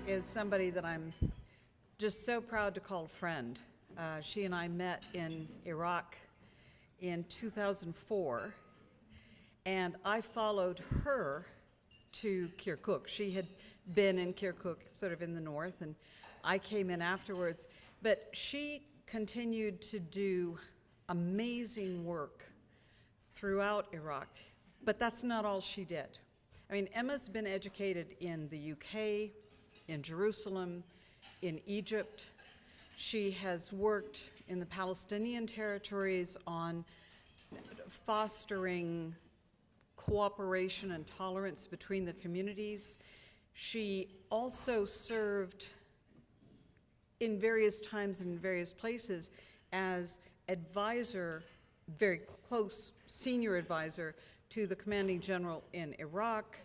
is somebody that I'm just so proud to call a friend. She and I met in Iraq in 2004, and I followed her to Kirkuk. She had been in Kirkuk, sort of in the north, and I came in afterwards. But she continued to do amazing work throughout Iraq. But that's not all she did. I mean, Emma's been educated in the UK, in Jerusalem, in Egypt. She has worked in the Palestinian territories on fostering cooperation and tolerance between the communities. She also served in various times and in various places as advisor, very close senior advisor to the commanding general in Iraq.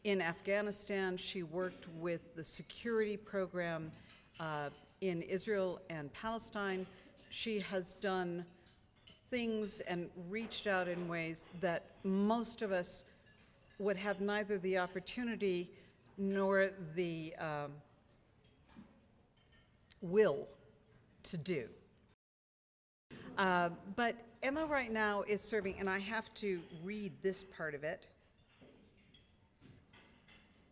In Afghanistan, she worked with the security program in Israel and Palestine. She has done things and reached out in ways that most of us would have neither the opportunity nor the will to do. But Emma right now is serving, and I have to read this part of it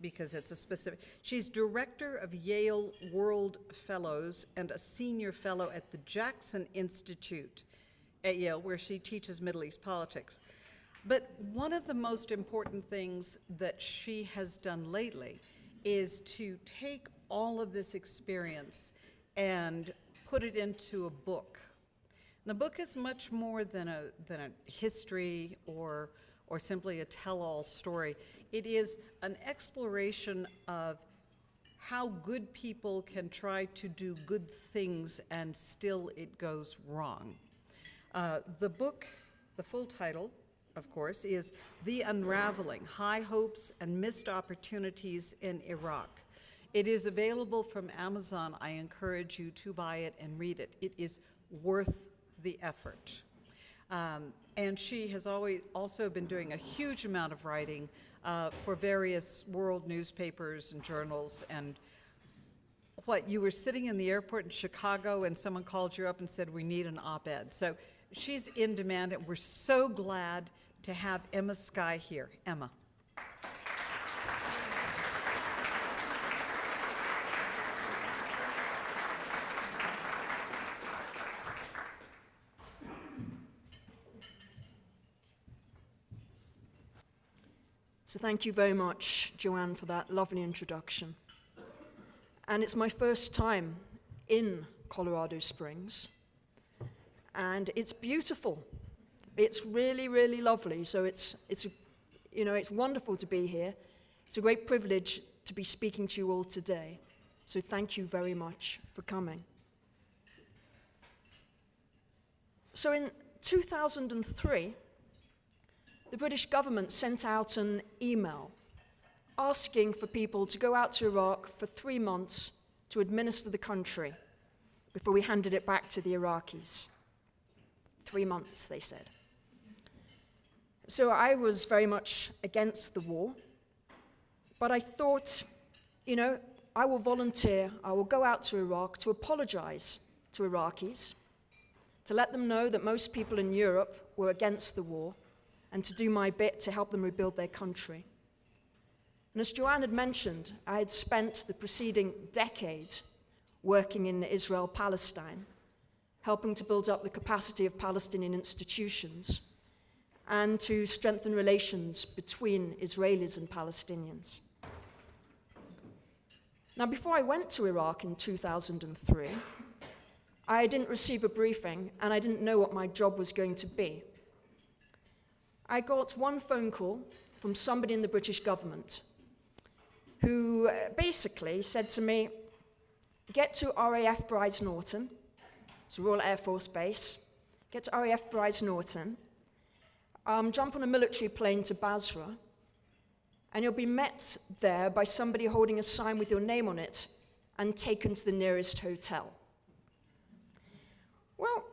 because it's a specific. She's director of Yale World Fellows and a senior fellow at the Jackson Institute at Yale, where she teaches Middle East politics. But one of the most important things that she has done lately is to take all of this experience and put it into a book. The book is much more than a history or simply a tell-all story. It is an exploration of how good people can try to do good things and still it goes wrong. The book, the full title, of course, is The Unraveling: High Hopes and Missed Opportunities in Iraq. It is available from Amazon. I encourage you to buy it and read it. It is worth the effort. And she has always also been doing a huge amount of writing for various world newspapers and journals. And what, you were sitting in the airport in Chicago and someone called you up and said, we need an op-ed. So she's in demand, and we're so glad to have Emma Skye here. Emma. So thank you very much, Joanne, for that lovely introduction. And it's my first time in Colorado Springs, and it's beautiful. It's really, really lovely. So it's wonderful to be here. It's a great privilege to be speaking to you all today. So thank you very much for coming. So in 2003, the British government sent out an email asking for people to go out to Iraq for 3 months to administer the country before we handed it back to the Iraqis. 3 months, they said. So I was very much against the war, but I thought, I will volunteer, I will go out to Iraq to apologize to Iraqis, to let them know that most people in Europe were against the war, and to do my bit to help them rebuild their country. And as Joanne had mentioned, I had spent the preceding decade working in Israel-Palestine, helping to build up the capacity of Palestinian institutions and to strengthen relations between Israelis and Palestinians. Now, before I went to Iraq in 2003, I didn't receive a briefing and I didn't know what my job was going to be. I got one phone call from somebody in the British government who basically said to me, get to RAF Brize Norton, it's a Royal Air Force base, get to RAF Brize Norton, jump on a military plane to Basra, and you'll be met there by somebody holding a sign with your name on it and taken to the nearest hotel. Well,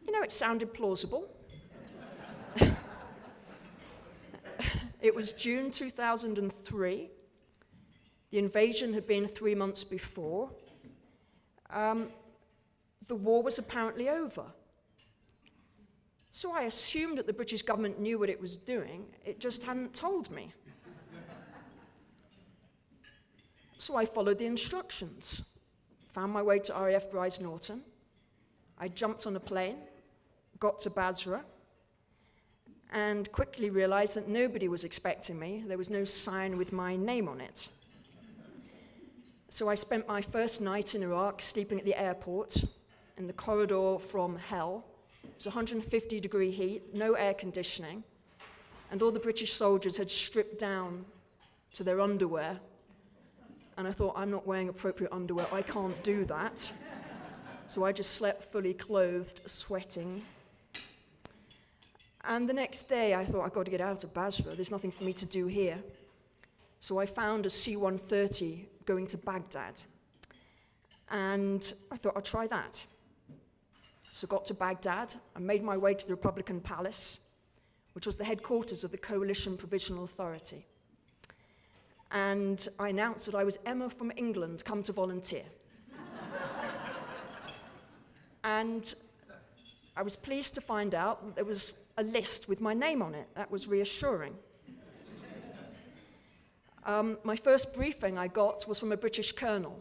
it sounded plausible. It was June 2003, The invasion had been 3 months before. The war was apparently over. So I assumed that the British government knew what it was doing, it just hadn't told me. So I followed the instructions, found my way to RAF Brize Norton. I jumped on a plane, got to Basra, and quickly realized that nobody was expecting me. There was no sign with my name on it. So I spent my first night in Iraq sleeping at the airport in the corridor from hell. It was 150-degree heat, no air conditioning, and all the British soldiers had stripped down to their underwear. And I thought, I'm not wearing appropriate underwear, I can't do that. So I just slept fully clothed, sweating. And the next day, I thought, I've got to get out of Basra. There's nothing for me to do here. So I found a C-130 going to Baghdad. And I thought, I'll try that. So got to Baghdad. I made my way to the Republican Palace, which was the headquarters of the Coalition Provisional Authority. And I announced that I was Emma from England, come to volunteer. And I was pleased to find out that there was a list with my name on it. That was reassuring. My first briefing I got was from a British colonel.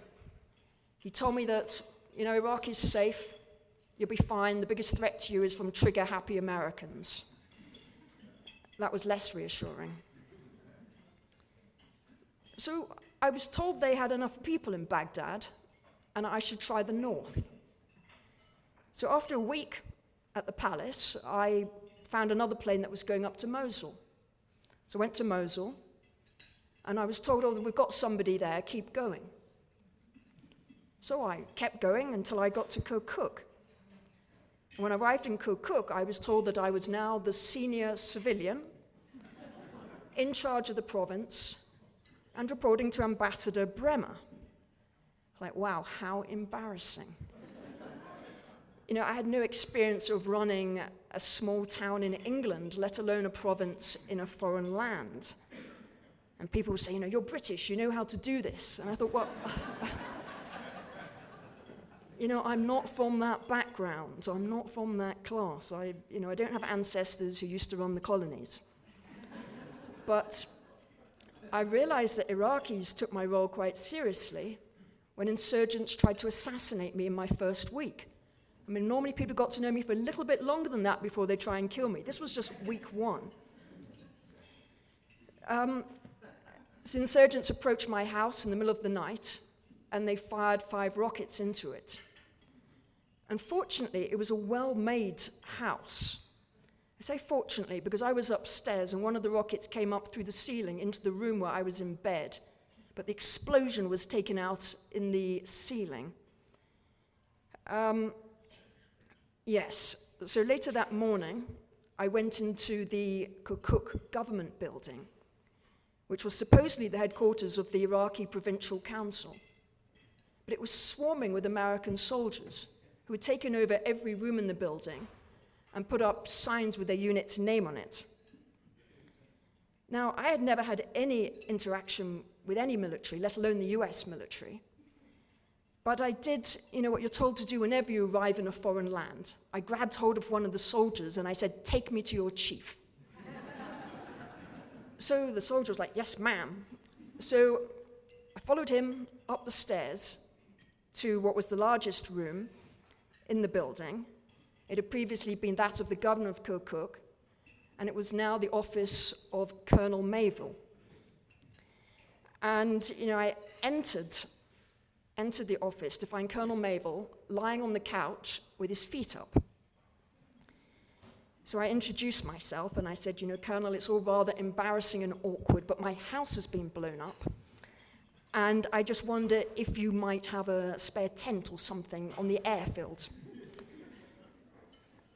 He told me that, Iraq is safe, you'll be fine, the biggest threat to you is from trigger-happy Americans. That was less reassuring. So I was told they had enough people in Baghdad, and I should try the north. So after a week at the palace, I found another plane that was going up to Mosul. So I went to Mosul, and I was told, oh, we've got somebody there, keep going. So I kept going until I got to Kirkuk. When I arrived in Kirkuk, I was told that I was now the senior civilian in charge of the province and reporting to Ambassador Bremer. Like, wow, how embarrassing. I had no experience of running a small town in England, let alone a province in a foreign land. And people would say, you're British, you know how to do this. And I thought, well, I'm not from that background, I'm not from that class. I don't have ancestors who used to run the colonies. But I realized that Iraqis took my role quite seriously when insurgents tried to assassinate me in my first week. Normally people got to know me for a little bit longer than that before they try and kill me. This was just week one. So insurgents approached my house in the middle of the night, and they fired 5 rockets into it. Unfortunately, it was a well-made house. I say fortunately because I was upstairs, and one of the rockets came up through the ceiling into the room where I was in bed, but the explosion was taken out in the ceiling. Yes, so later that morning, I went into the Kirkuk government building, which was supposedly the headquarters of the Iraqi Provincial Council. But it was swarming with American soldiers who had taken over every room in the building and put up signs with their unit's name on it. Now, I had never had any interaction with any military, let alone the US military. But I did, what you're told to do whenever you arrive in a foreign land. I grabbed hold of one of the soldiers and I said, take me to your chief. So the soldier was like, yes, ma'am. So I followed him up the stairs to what was the largest room in the building. It had previously been that of the governor of Kirkuk, and it was now the office of Colonel Mayville. And, I entered the office to find Colonel Mayville lying on the couch with his feet up. So I introduced myself and I said, Colonel, it's all rather embarrassing and awkward, but my house has been blown up. And I just wonder if you might have a spare tent or something on the airfield.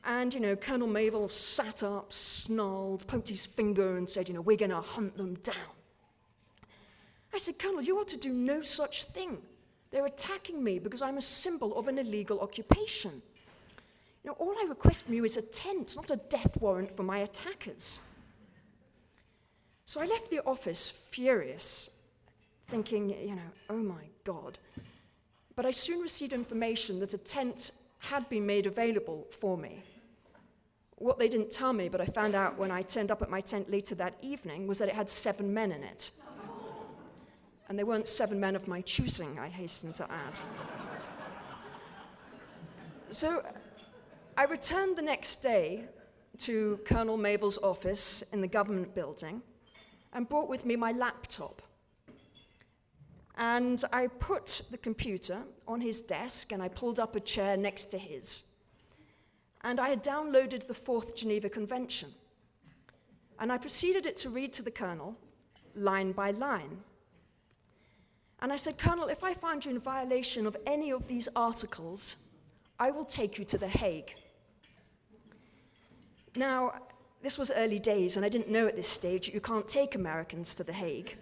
And, Colonel Mayville sat up, snarled, poked his finger and said, we're going to hunt them down. I said, Colonel, you ought to do no such thing. They're attacking me because I'm a symbol of an illegal occupation. All I request from you is a tent, not a death warrant for my attackers. So I left the office furious, thinking, oh my God. But I soon received information that a tent had been made available for me. What they didn't tell me, but I found out when I turned up at my tent later that evening, was that it had 7 men in it. And they weren't 7 men of my choosing, I hasten to add. So I returned the next day to Colonel Mabel's office in the government building and brought with me my laptop. And I put the computer on his desk and I pulled up a chair next to his. And I had downloaded the 4th Geneva Convention. And I proceeded it to read to the Colonel, line by line. And I said, Colonel, if I find you in violation of any of these articles, I will take you to The Hague. Now, this was early days, and I didn't know at this stage that you can't take Americans to The Hague.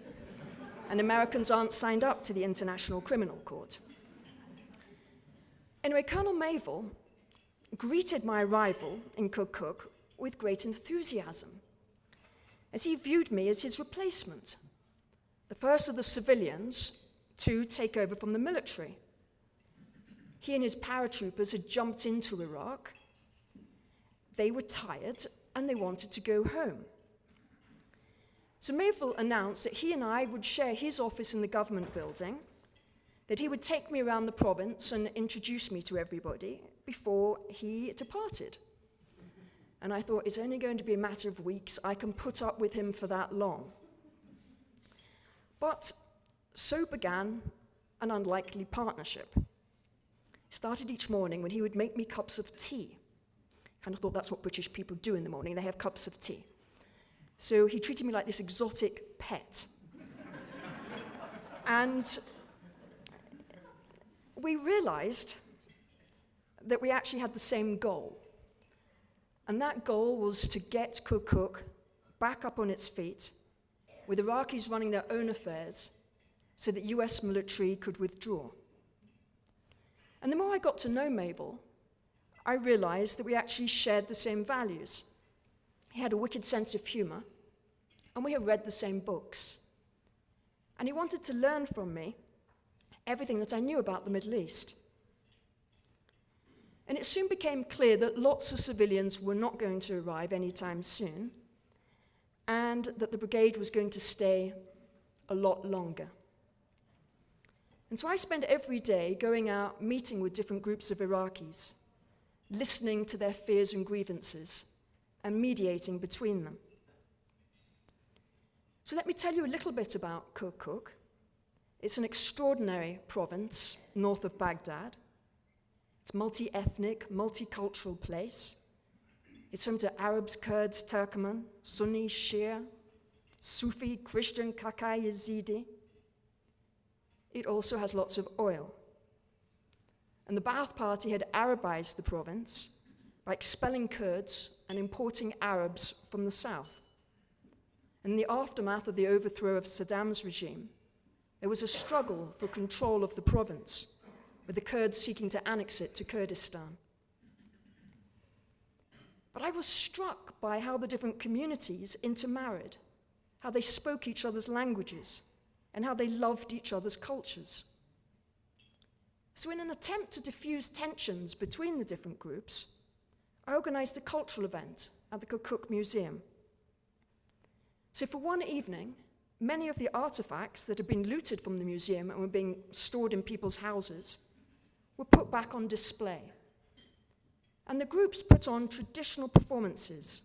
And Americans aren't signed up to the International Criminal Court. Anyway, Colonel Mabel greeted my arrival in Kirkuk with great enthusiasm, as he viewed me as his replacement, the first of the civilians to take over from the military. He and his paratroopers had jumped into Iraq. They were tired, and they wanted to go home. So Mabel announced that he and I would share his office in the government building, that he would take me around the province and introduce me to everybody before he departed. And I thought, it's only going to be a matter of weeks. I can put up with him for that long. But so began an unlikely partnership. It started each morning when he would make me cups of tea. Kind of thought that's what British people do in the morning. They have cups of tea. So he treated me like this exotic pet. And we realized that we actually had the same goal. And that goal was to get Kirkuk back up on its feet, with Iraqis running their own affairs, so that US military could withdraw. And the more I got to know Mabel, I realized that we actually shared the same values. He had a wicked sense of humor, and we had read the same books. And he wanted to learn from me everything that I knew about the Middle East. And it soon became clear that lots of civilians were not going to arrive anytime soon, and that the brigade was going to stay a lot longer. And so I spent every day going out, meeting with different groups of Iraqis, listening to their fears and grievances, and mediating between them. So let me tell you a little bit about Kirkuk. It's an extraordinary province north of Baghdad. It's a multi-ethnic, multicultural place. It's home to Arabs, Kurds, Turkmen, Sunni, Shia, Sufi, Christian, Kakai, Yazidi. It also has lots of oil. And the Ba'ath Party had Arabized the province by expelling Kurds and importing Arabs from the south. In the aftermath of the overthrow of Saddam's regime, there was a struggle for control of the province, with the Kurds seeking to annex it to Kurdistan. But I was struck by how the different communities intermarried, how they spoke each other's languages, and how they loved each other's cultures. So in an attempt to diffuse tensions between the different groups, I organized a cultural event at the Kirkuk Museum. So for one evening, many of the artifacts that had been looted from the museum and were being stored in people's houses were put back on display. And the groups put on traditional performances.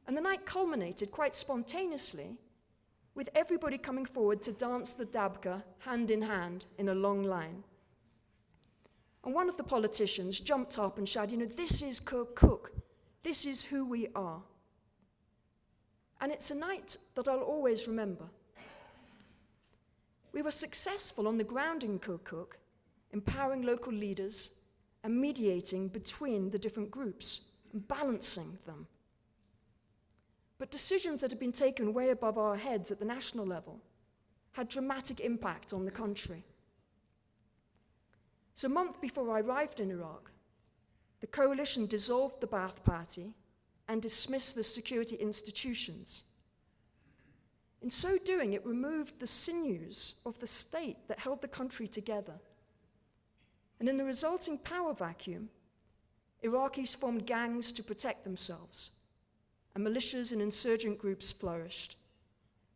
And the night culminated quite spontaneously with everybody coming forward to dance the dabka hand in hand in a long line. And one of the politicians jumped up and shouted, this is Kirkuk. This is who we are. And it's a night that I'll always remember. We were successful on the ground in Kirkuk, empowering local leaders and mediating between the different groups and balancing them. But decisions that had been taken way above our heads at the national level had dramatic impact on the country. So a month before I arrived in Iraq, the coalition dissolved the Ba'ath Party and dismissed the security institutions. In so doing, it removed the sinews of the state that held the country together. And in the resulting power vacuum, Iraqis formed gangs to protect themselves, and militias and insurgent groups flourished,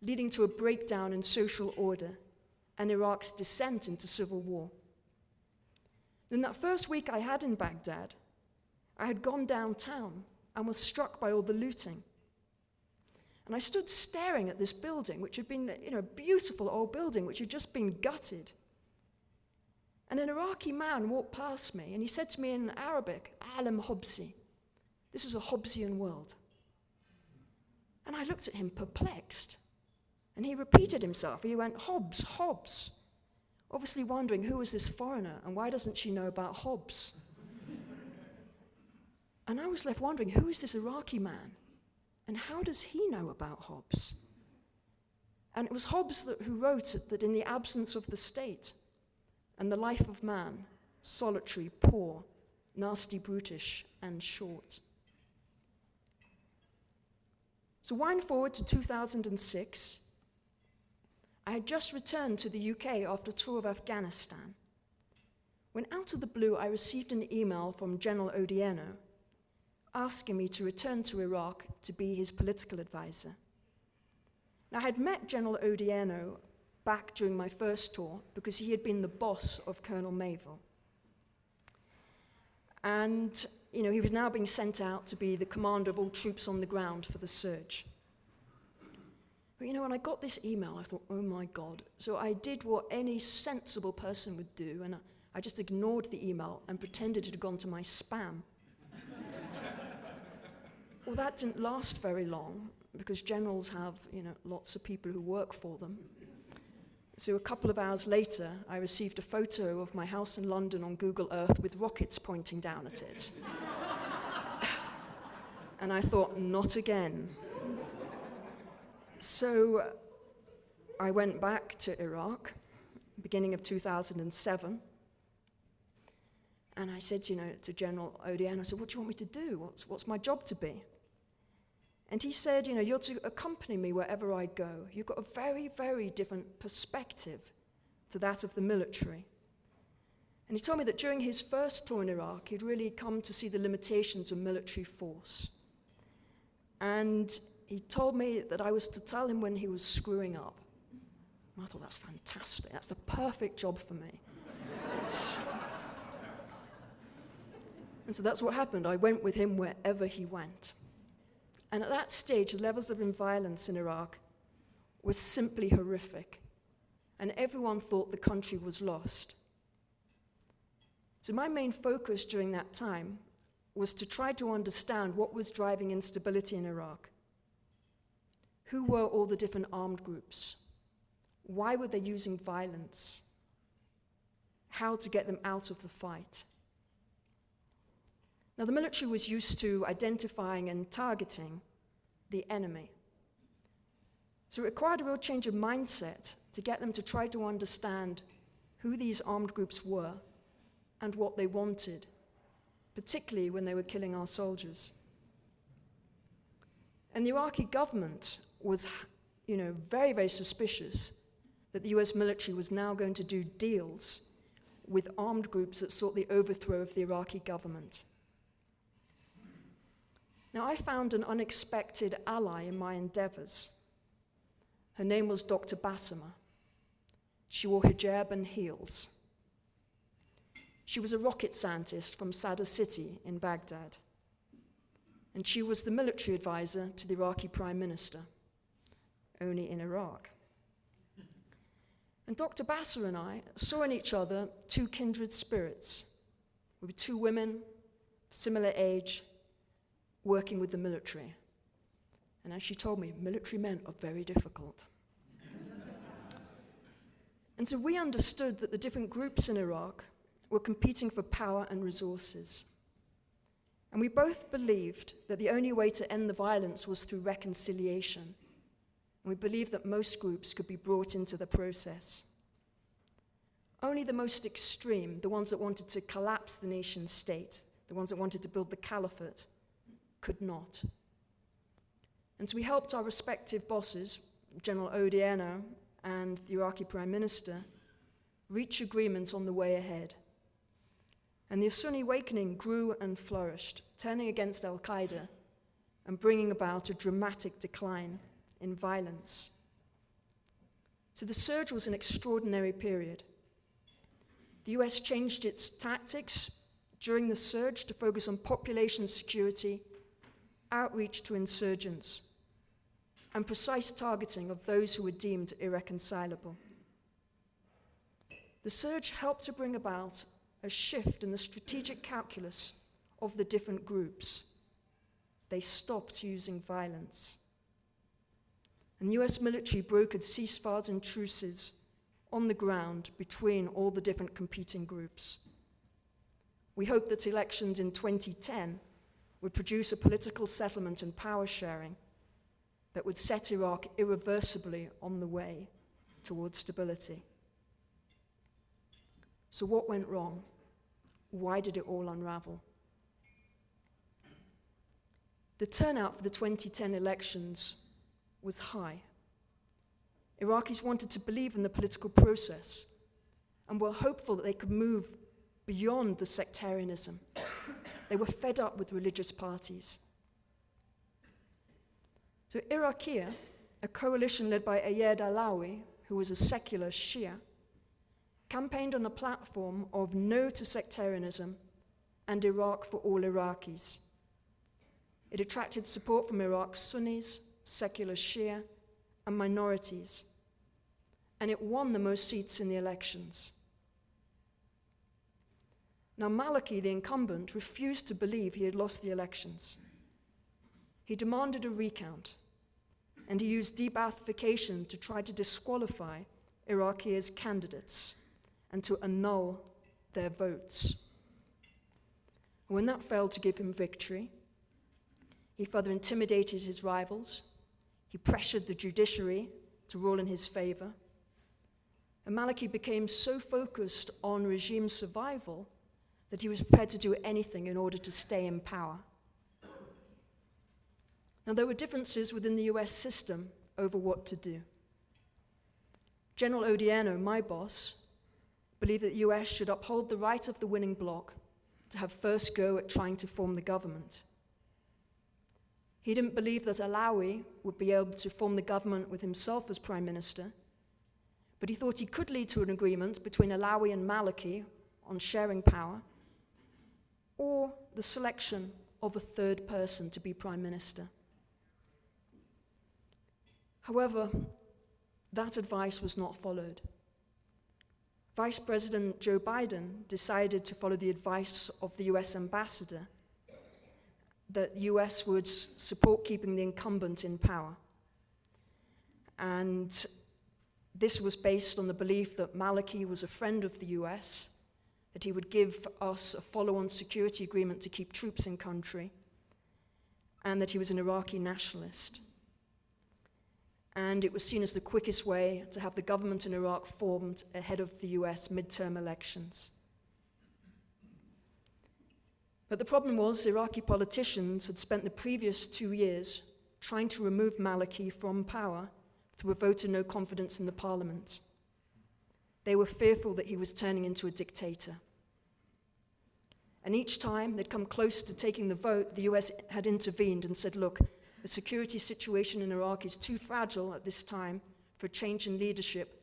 leading to a breakdown in social order and Iraq's descent into civil war. In that first week I had in Baghdad, I had gone downtown and was struck by all the looting. And I stood staring at this building, which had been, a beautiful old building, which had just been gutted. And an Iraqi man walked past me, and he said to me in Arabic, Alam Hobsi. This is a Hobbesian world. And I looked at him perplexed. And he repeated himself. He went, Hobbes, Hobbes. Obviously wondering, who is this foreigner, and why doesn't she know about Hobbes? And I was left wondering, who is this Iraqi man? And how does he know about Hobbes? And it was Hobbes who wrote that in the absence of the state and the life of man, solitary, poor, nasty, brutish, and short. So wind forward to 2006. I had just returned to the UK after a tour of Afghanistan, when out of the blue I received an email from General Odierno asking me to return to Iraq to be his political advisor. Now, I had met General Odierno back during my first tour because he had been the boss of Colonel Mayville. And, he was now being sent out to be the commander of all troops on the ground for the surge. But, when I got this email, I thought, oh my God. So I did what any sensible person would do, and I just ignored the email and pretended it had gone to my spam. Well, that didn't last very long, because generals have, lots of people who work for them. So a couple of hours later, I received a photo of my house in London on Google Earth with rockets pointing down at it. And I thought, not again. So I went back to Iraq, beginning of 2007. And I said, to General Odierno, I said, what do you want me to do? What's my job to be? And he said, you're to accompany me wherever I go. You've got a very, very different perspective to that of the military. And he told me that during his first tour in Iraq, he'd really come to see the limitations of military force. And he told me that I was to tell him when he was screwing up. And I thought, that's fantastic. That's the perfect job for me. And so that's what happened. I went with him wherever he went. And at that stage, the levels of violence in Iraq were simply horrific. And everyone thought the country was lost. So my main focus during that time was to try to understand what was driving instability in Iraq. Who were all the different armed groups? Why were they using violence? How to get them out of the fight? Now, the military was used to identifying and targeting the enemy. So it required a real change of mindset to get them to try to understand who these armed groups were and what they wanted, particularly when they were killing our soldiers. And the Iraqi government was, very, very suspicious that the US military was now going to do deals with armed groups that sought the overthrow of the Iraqi government. Now, I found an unexpected ally in my endeavors. Her name was Dr. Basma. She wore hijab and heels. She was a rocket scientist from Sadr City in Baghdad. And she was the military advisor to the Iraqi Prime Minister, only in Iraq. And Dr. Basma and I saw in each other two kindred spirits. We were two women, similar age, working with the military. And as she told me, military men are very difficult. And so we understood that the different groups in Iraq were competing for power and resources. And we both believed that the only way to end the violence was through reconciliation. And we believed that most groups could be brought into the process. Only the most extreme, the ones that wanted to collapse the nation state, the ones that wanted to build the caliphate, could not. And so we helped our respective bosses, General Odierno, and the Iraqi Prime Minister reach agreement on the way ahead. And the Sunni awakening grew and flourished, turning against al-Qaeda and bringing about a dramatic decline in violence. So the surge was an extraordinary period. The US changed its tactics during the surge to focus on population security, outreach to insurgents, and precise targeting of those who were deemed irreconcilable. The surge helped to bring about a shift in the strategic calculus of the different groups. They stopped using violence. And US military brokered ceasefires and truces on the ground between all the different competing groups. We hope that elections in 2010 would produce a political settlement and power sharing that would set Iraq irreversibly on the way towards stability. So what went wrong? Why did it all unravel? The turnout for the 2010 elections was high. Iraqis wanted to believe in the political process and were hopeful that they could move beyond the sectarianism. They were fed up with religious parties. So Iraqia, a coalition led by Ayad Alawi, who was a secular Shia, campaigned on a platform of no to sectarianism and Iraq for all Iraqis. It attracted support from Iraq's Sunnis, secular Shia, and minorities, and it won the most seats in the elections. Now, Maliki, the incumbent, refused to believe he had lost the elections. He demanded a recount, and he used de-Baathification to try to disqualify Iraqis as candidates and to annul their votes. When that failed to give him victory, he further intimidated his rivals, he pressured the judiciary to rule in his favor, and Maliki became so focused on regime survival that he was prepared to do anything in order to stay in power. Now, there were differences within the US system over what to do. General Odierno, my boss, believed that the US should uphold the right of the winning bloc to have first go at trying to form the government. He didn't believe that Alawi would be able to form the government with himself as prime minister, but he thought he could lead to an agreement between Alawi and Maliki on sharing power, or the selection of a third person to be prime minister. However, that advice was not followed. Vice President Joe Biden decided to follow the advice of the US ambassador that the US would support keeping the incumbent in power. And this was based on the belief that Maliki was a friend of the US, that he would give us a follow-on security agreement to keep troops in country, and that he was an Iraqi nationalist. And it was seen as the quickest way to have the government in Iraq formed ahead of the US midterm elections. But the problem was Iraqi politicians had spent the previous 2 years trying to remove Maliki from power through a vote of no confidence in the parliament. They were fearful that he was turning into a dictator. And each time they'd come close to taking the vote, the US had intervened and said, look, the security situation in Iraq is too fragile at this time for a change in leadership.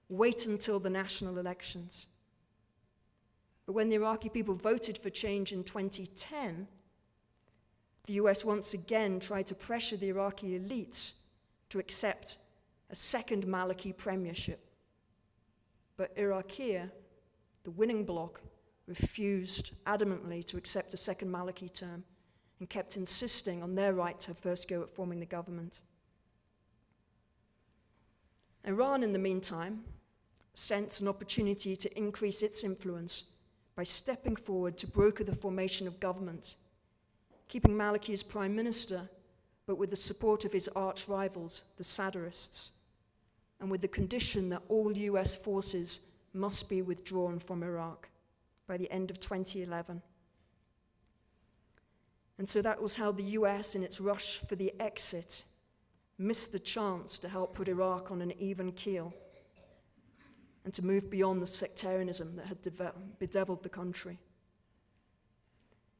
Wait until the national elections. But when the Iraqi people voted for change in 2010, the US once again tried to pressure the Iraqi elites to accept a second Maliki premiership. But Iraqia, the winning bloc, refused adamantly to accept a second Maliki term and kept insisting on their right to have first go at forming the government. Iran, in the meantime, sensed an opportunity to increase its influence by stepping forward to broker the formation of government, keeping Maliki as prime minister, but with the support of his arch rivals, the Sadrists, and with the condition that all US forces must be withdrawn from Iraq by the end of 2011. And so that was how the US, in its rush for the exit, missed the chance to help put Iraq on an even keel and to move beyond the sectarianism that had bedeviled the country.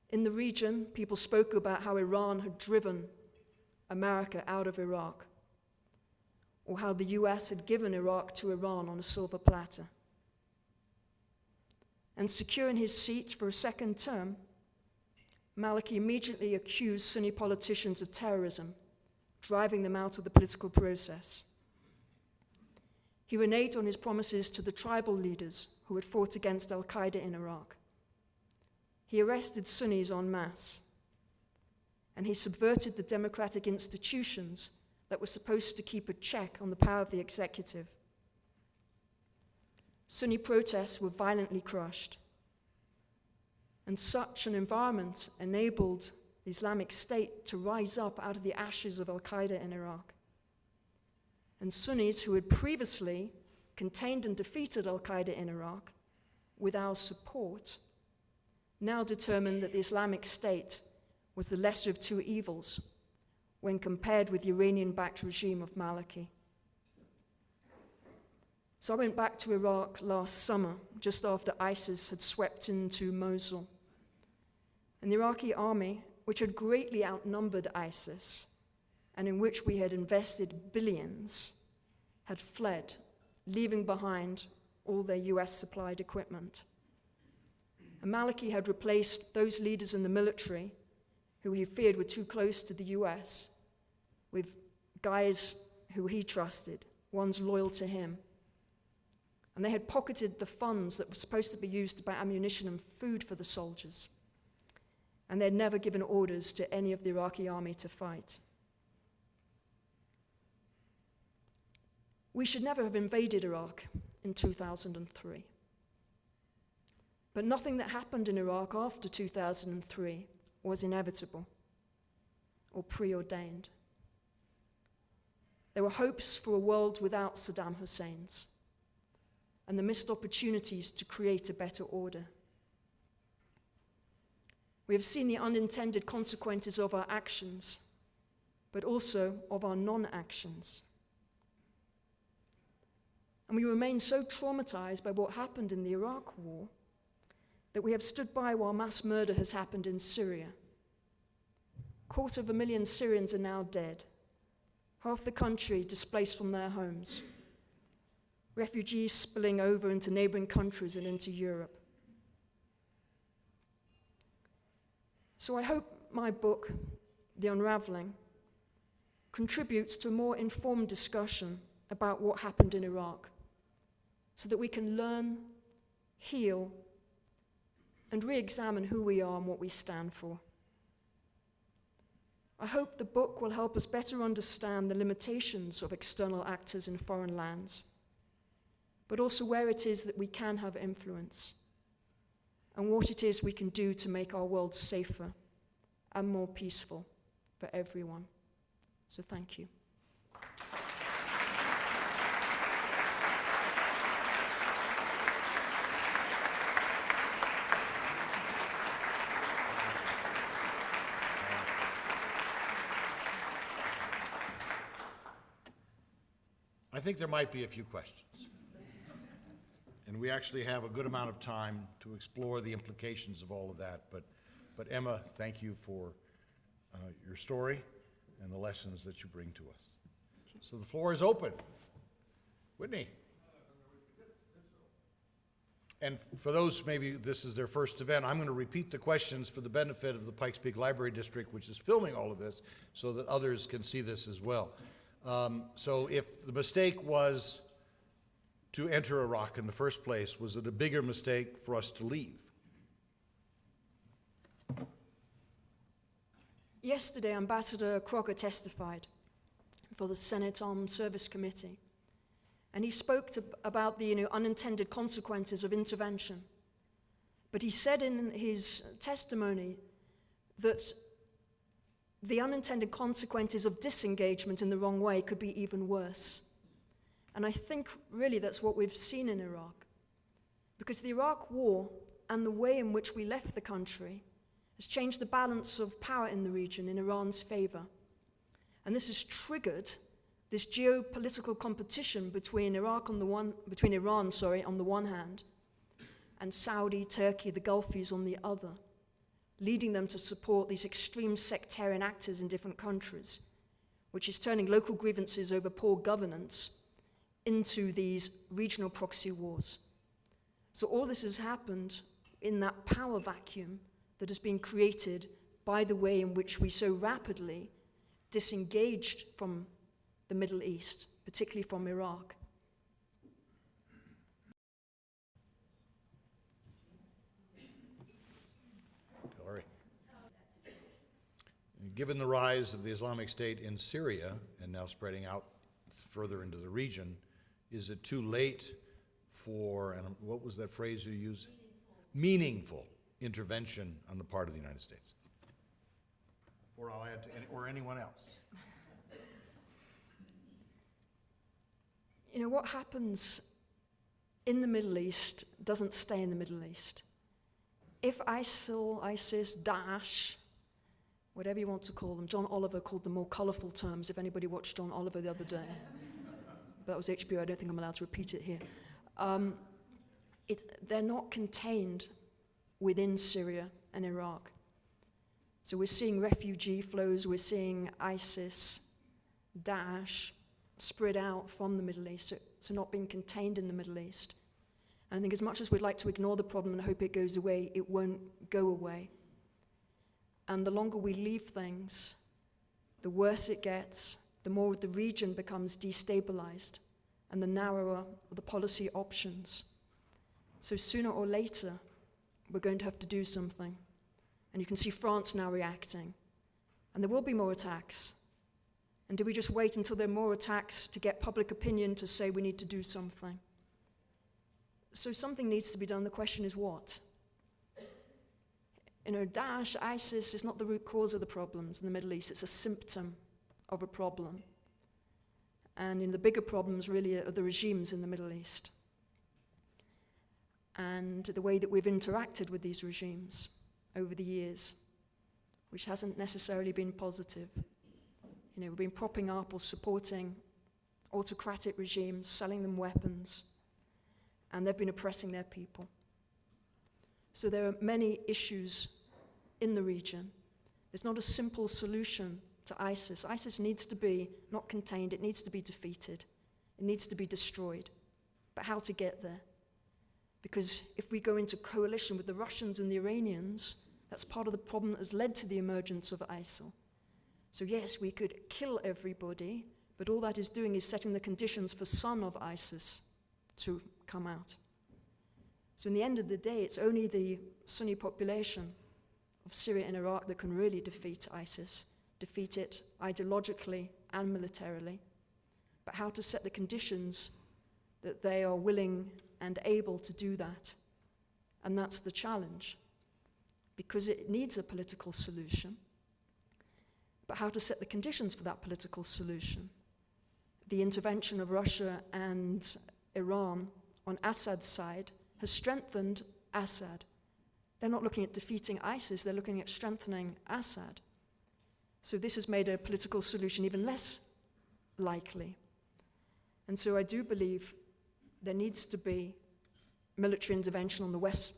In the region, people spoke about how Iran had driven America out of Iraq, or how the U.S. had given Iraq to Iran on a silver platter. And secure in his seat for a second term, Maliki immediately accused Sunni politicians of terrorism, driving them out of the political process. He reneged on his promises to the tribal leaders who had fought against al-Qaeda in Iraq. He arrested Sunnis en masse, and he subverted the democratic institutions that were supposed to keep a check on the power of the executive. Sunni protests were violently crushed, and such an environment enabled the Islamic State to rise up out of the ashes of al-Qaeda in Iraq. And Sunnis who had previously contained and defeated al-Qaeda in Iraq with our support now determined that the Islamic State was the lesser of two evils when compared with the Iranian-backed regime of Maliki. So I went back to Iraq last summer, just after ISIS had swept into Mosul. And the Iraqi army, which had greatly outnumbered ISIS, and in which we had invested billions, had fled, leaving behind all their US-supplied equipment. And Maliki had replaced those leaders in the military who he feared were too close to the US with guys who he trusted, ones loyal to him. And they had pocketed the funds that were supposed to be used to buy ammunition and food for the soldiers. And they had never given orders to any of the Iraqi army to fight. We should never have invaded Iraq in 2003. But nothing that happened in Iraq after 2003 was inevitable or preordained. There were hopes for a world without Saddam Hussein's, and the missed opportunities to create a better order. We have seen the unintended consequences of our actions, but also of our non-actions. And we remain so traumatized by what happened in the Iraq War that we have stood by while mass murder has happened in Syria. 250,000 Syrians are now dead, half the country displaced from their homes, refugees spilling over into neighboring countries and into Europe. So I hope my book, The Unraveling, contributes to a more informed discussion about what happened in Iraq, so that we can learn, heal, and re-examine who we are and what we stand for. I hope the book will help us better understand the limitations of external actors in foreign lands, but also where it is that we can have influence, and what it is we can do to make our world safer and more peaceful for everyone. So thank you. I think there might be a few questions. And we actually have a good amount of time to explore the implications of all of that. But Emma, thank you for your story and the lessons that you bring to us. So the floor is open. Whitney. And for those, maybe this is their first event, I'm going to repeat the questions for the benefit of the Pikes Peak Library District, which is filming all of this, so that others can see this as well. So if the mistake was to enter Iraq in the first place, was it a bigger mistake for us to leave? Yesterday, Ambassador Crocker testified for the Senate Armed Service Committee, and he spoke about the unintended consequences of intervention. But he said in his testimony that the unintended consequences of disengagement in the wrong way could be even worse. And I think really that's what we've seen in Iraq. Because the Iraq War and the way in which we left the country has changed the balance of power in the region in Iran's favor. And this has triggered this geopolitical competition between Iran on the one hand, and Saudi, Turkey, the Gulfies on the other, leading them to support these extreme sectarian actors in different countries, which is turning local grievances over poor governance into these regional proxy wars. So all this has happened in that power vacuum that has been created by the way in which we so rapidly disengaged from the Middle East, particularly from Iraq. Hillary. Given the rise of the Islamic State in Syria, and now spreading out further into the region, is it too late for, and what was that phrase you used? Meaningful intervention on the part of the United States? Or I'll add to or anyone else. You know, what happens in the Middle East doesn't stay in the Middle East. If ISIL, ISIS, Daesh, whatever you want to call them, John Oliver called them more colorful terms, if anybody watched John Oliver the other day. But that was HBO, I don't think I'm allowed to repeat it here. They're not contained within Syria and Iraq. So we're seeing refugee flows, we're seeing ISIS, Daesh, spread out from the Middle East, so not being contained in the Middle East. And I think as much as we'd like to ignore the problem and hope it goes away, it won't go away. And the longer we leave things, the worse it gets, the more the region becomes destabilized, and the narrower the policy options. So sooner or later, we're going to have to do something. And you can see France now reacting. And there will be more attacks. And do we just wait until there are more attacks to get public opinion to say we need to do something? So something needs to be done. The question is what? You know, Daesh, ISIS is not the root cause of the problems in the Middle East. It's a symptom of a problem. And the bigger problems really are the regimes in the Middle East and the way that we've interacted with these regimes over the years, which hasn't necessarily been positive. You know, we've been propping up or supporting autocratic regimes, selling them weapons, and they've been oppressing their people. So there are many issues in the region. There's not a simple solution to ISIS. ISIS needs to be not contained, it needs to be defeated. It needs to be destroyed. But how to get there? Because if we go into coalition with the Russians and the Iranians, that's part of the problem that has led to the emergence of ISIL. So yes, we could kill everybody, but all that is doing is setting the conditions for some of ISIS to come out. So in the end of the day, it's only the Sunni population of Syria and Iraq that can really defeat ISIS, defeat it ideologically and militarily. But how to set the conditions that they are willing and able to do that. And that's the challenge, because it needs a political solution. But how to set the conditions for that political solution? The intervention of Russia and Iran on Assad's side has strengthened Assad. They're not looking at defeating ISIS, they're looking at strengthening Assad. So this has made a political solution even less likely. And so I do believe there needs to be military intervention on the West,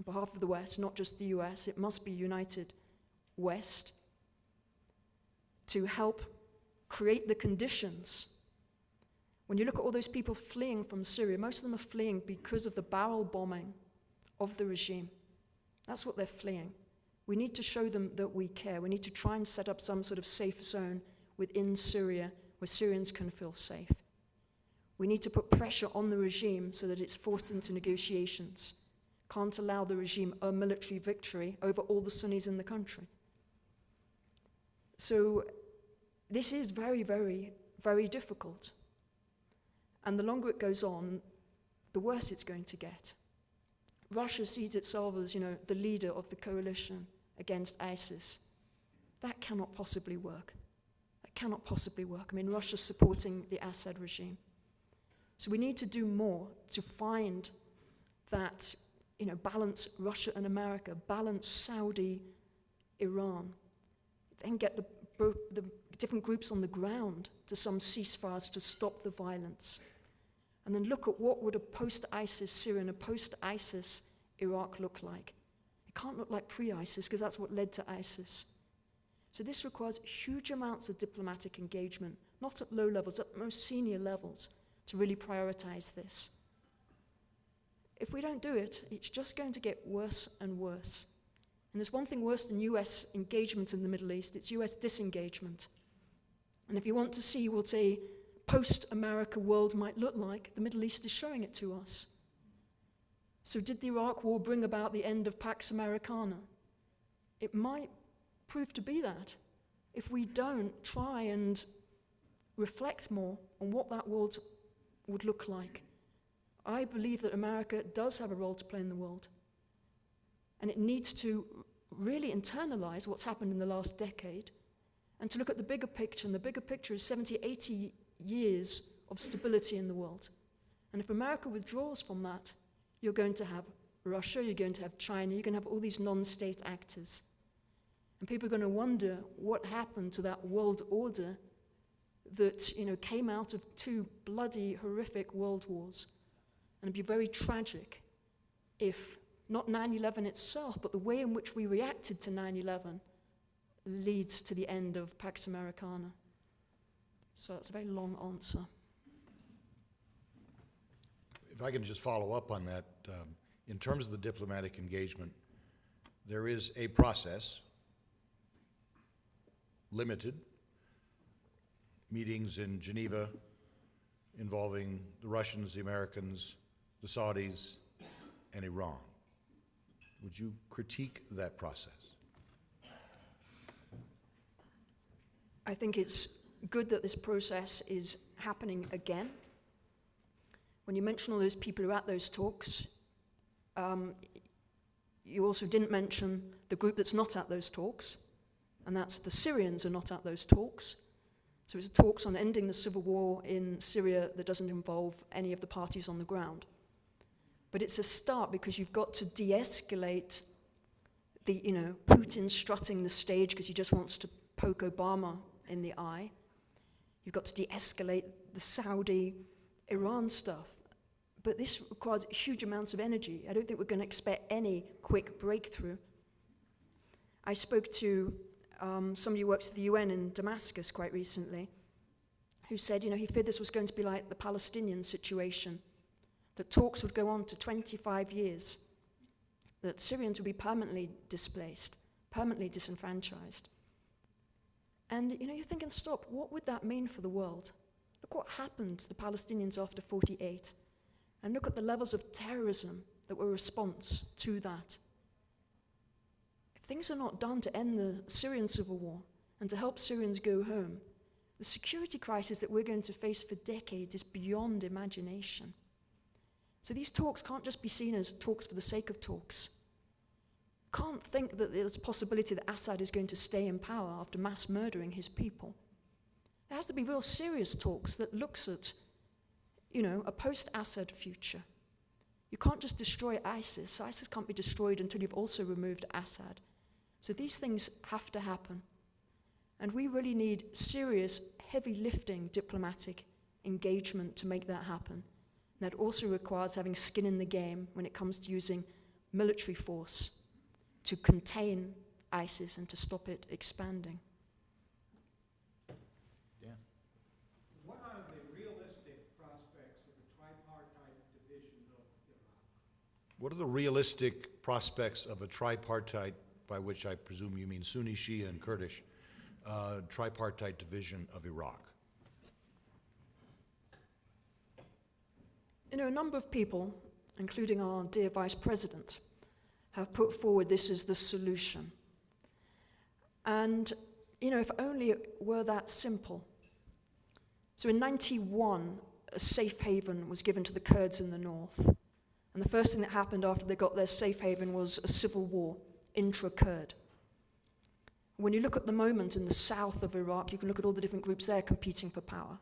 on behalf of the West, not just the US. It must be united West to help create the conditions. When you look at all those people fleeing from Syria, most of them are fleeing because of the barrel bombing of the regime. That's what they're fleeing. We need to show them that we care. We need to try and set up some sort of safe zone within Syria where Syrians can feel safe. We need to put pressure on the regime so that it's forced into negotiations. Can't allow the regime a military victory over all the Sunnis in the country. So this is very, very, very difficult. And the longer it goes on, the worse it's going to get. Russia sees itself as, the leader of the coalition against ISIS. That cannot possibly work. That cannot possibly work. I mean, Russia's supporting the Assad regime. So we need to do more to find that, balance Russia and America, balance Saudi, Iran, then get different groups on the ground to some ceasefires to stop the violence. And then look at what would a post-ISIS Syria and a post-ISIS Iraq look like. It can't look like pre-ISIS because that's what led to ISIS. So this requires huge amounts of diplomatic engagement, not at low levels, at most senior levels, to really prioritize this. If we don't do it, it's just going to get worse and worse. And there's one thing worse than US engagement in the Middle East, it's US disengagement. And if you want to see what a post-America world might look like, the Middle East is showing it to us. So did the Iraq War bring about the end of Pax Americana? It might prove to be that if we don't try and reflect more on what that world would look like. I believe that America does have a role to play in the world, and it needs to really internalize what's happened in the last decade and to look at the bigger picture, and the bigger picture is 70, 80 years of stability in the world. And if America withdraws from that, you're going to have Russia, you're going to have China, you're going to have all these non-state actors. And people are going to wonder what happened to that world order that, came out of two bloody, horrific world wars. And it'd be very tragic if not 9/11 itself, but the way in which we reacted to 9/11 leads to the end of Pax Americana. So that's a very long answer. If I can just follow up on that, in terms of the diplomatic engagement, there is a process, limited, meetings in Geneva involving the Russians, the Americans, the Saudis, and Iran. Would you critique that process? I think it's good that this process is happening again. When you mention all those people who are at those talks, you also didn't mention the group that's not at those talks, and that's the Syrians are not at those talks. So it's talks on ending the civil war in Syria that doesn't involve any of the parties on the ground. But it's a start because you've got to de-escalate the, Putin strutting the stage because he just wants to poke Obama in the eye. You've got to de-escalate the Saudi-Iran stuff. But this requires huge amounts of energy. I don't think we're going to expect any quick breakthrough. I spoke to somebody who works at the UN in Damascus quite recently, who said, he feared this was going to be like the Palestinian situation, that talks would go on to 25 years, that Syrians would be permanently displaced, permanently disenfranchised. And, you're thinking, stop, what would that mean for the world? Look what happened to the Palestinians after 48, and look at the levels of terrorism that were a response to that. If things are not done to end the Syrian civil war and to help Syrians go home, the security crisis that we're going to face for decades is beyond imagination. So these talks can't just be seen as talks for the sake of talks. Can't think that there's a possibility that Assad is going to stay in power after mass murdering his people. There has to be real serious talks that looks at, a post-Assad future. You can't just destroy ISIS. ISIS can't be destroyed until you've also removed Assad. So these things have to happen. And we really need serious, heavy lifting diplomatic engagement to make that happen. And that also requires having skin in the game when it comes to using military force to contain ISIS and to stop it expanding. Dan? What are the realistic prospects of a tripartite division of Iraq? What are the realistic prospects of a tripartite, by which I presume you mean Sunni, Shia, and Kurdish, tripartite division of Iraq? A number of people, including our dear Vice President, have put forward this as the solution. And, if only it were that simple. So in 91, a safe haven was given to the Kurds in the north. And the first thing that happened after they got their safe haven was a civil war, intra-Kurd. When you look at the moment in the south of Iraq, you can look at all the different groups there competing for power.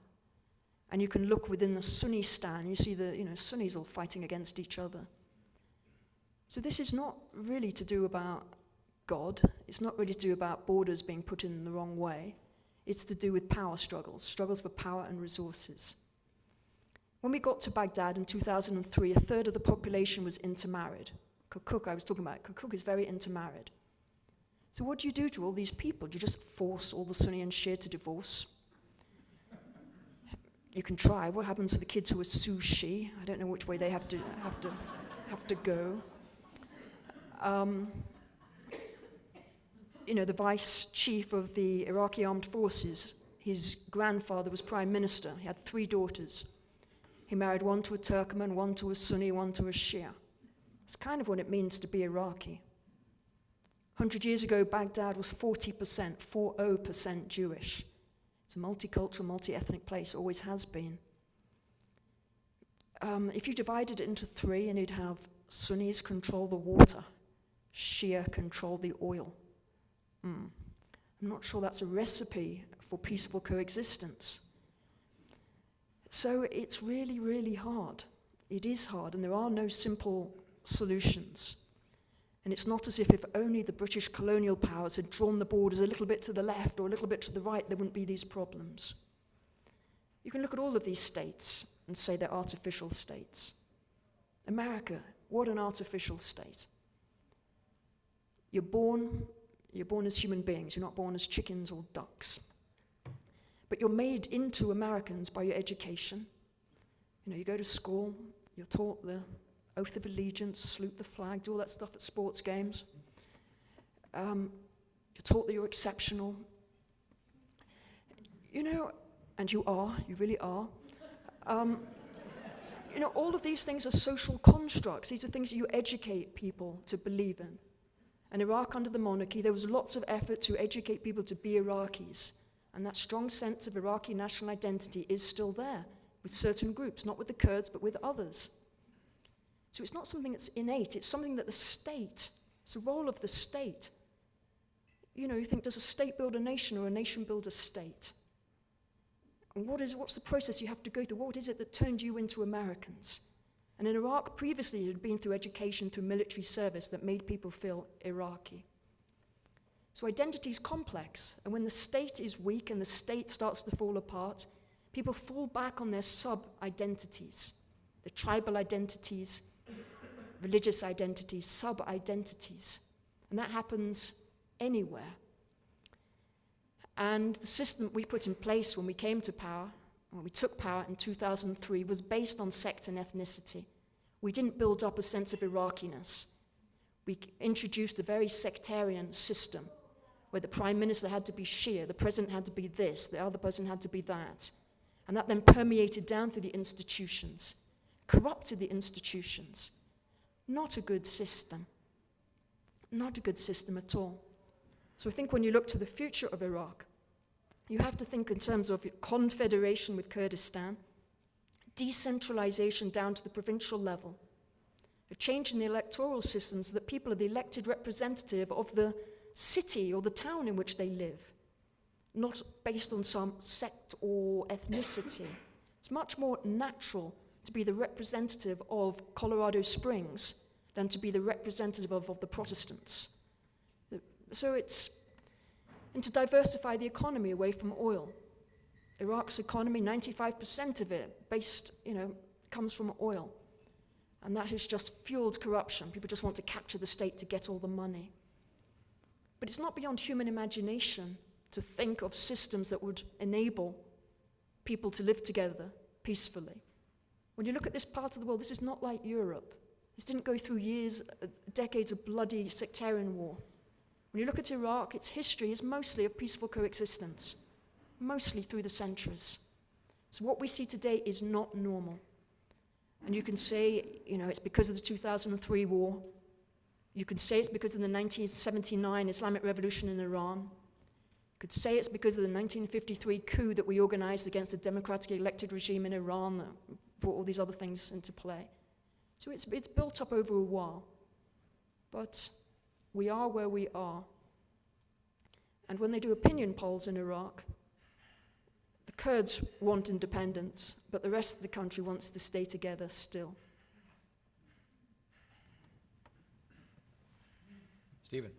And you can look within the Sunnistan, you see the Sunnis all fighting against each other. So this is not really to do about God. It's not really to do about borders being put in the wrong way. It's to do with power struggles, struggles for power and resources. When we got to Baghdad in 2003, a third of the population was intermarried. Kirkuk, I was talking about, Kirkuk is very intermarried. So what do you do to all these people? Do you just force all the Sunni and Shia to divorce? You can try. What happens to the kids who are Sushi? I don't know which way they have to go. You know, the vice chief of the Iraqi armed forces, his grandfather was prime minister. He had 3 daughters. He married one to a Turkmen, one to a Sunni, one to a Shia. It's kind of what it means to be Iraqi. 100 years ago, Baghdad was 40% Jewish. It's a multicultural, multi-ethnic place, always has been. If you divided it into 3, and you'd have Sunnis control the water, Shia control the oil. I'm not sure that's a recipe for peaceful coexistence. So it's really, really hard. It is hard, and there are no simple solutions. And it's not as if only the British colonial powers had drawn the borders a little bit to the left or a little bit to the right, there wouldn't be these problems. You can look at all of these states and say they're artificial states. America, what an artificial state. You're born as human beings, you're not born as chickens or ducks. But you're made into Americans by your education. You know, you go to school, you're taught the oath of allegiance, salute the flag, do all that stuff at sports games. You're taught that you're exceptional. You know, and you really are. You know, all of these things are social constructs. These are things that you educate people to believe in. In Iraq under the monarchy, there was lots of effort to educate people to be Iraqis. And that strong sense of Iraqi national identity is still there with certain groups, not with the Kurds, but with others. So it's not something that's innate, it's something that the state, it's the role of the state. You know, you think, does a state build a nation or a nation build a state? And what's the process you have to go through? What is it that turned you into Americans? And in Iraq, previously, it had been through education, through military service that made people feel Iraqi. So identity is complex, and when the state is weak and the state starts to fall apart, people fall back on their sub-identities, the tribal identities, religious identities, sub-identities. And that happens anywhere. And the system we put in place when we came to power, when we took power in 2003, was based on sect and ethnicity. We didn't build up a sense of Iraqiness. We introduced a very sectarian system where the prime minister had to be Shia, the president had to be this, the other person had to be that. And that then permeated down through the institutions, corrupted the institutions. Not a good system. Not a good system at all. So I think when you look to the future of Iraq, you have to think in terms of confederation with Kurdistan, decentralization down to the provincial level, a change in the electoral system so that people are the elected representative of the city or the town in which they live, not based on some sect or ethnicity. It's much more natural to be the representative of Colorado Springs than to be the representative of the Protestants. So and to diversify the economy away from oil. Iraq's economy, 95% of it comes from oil. And that has just fueled corruption. People just want to capture the state to get all the money. But it's not beyond human imagination to think of systems that would enable people to live together peacefully. When you look at this part of the world, this is not like Europe. This didn't go through decades of bloody sectarian war. When you look at Iraq, its history is mostly of peaceful coexistence, mostly through the centuries. So what we see today is not normal. And you can say, it's because of the 2003 war. You could say it's because of the 1979 Islamic Revolution in Iran. You could say it's because of the 1953 coup that we organized against the democratically elected regime in Iran that brought all these other things into play. So it's built up over a while. But we are where we are. And when they do opinion polls in Iraq, the Kurds want independence, but the rest of the country wants to stay together still. Stephen.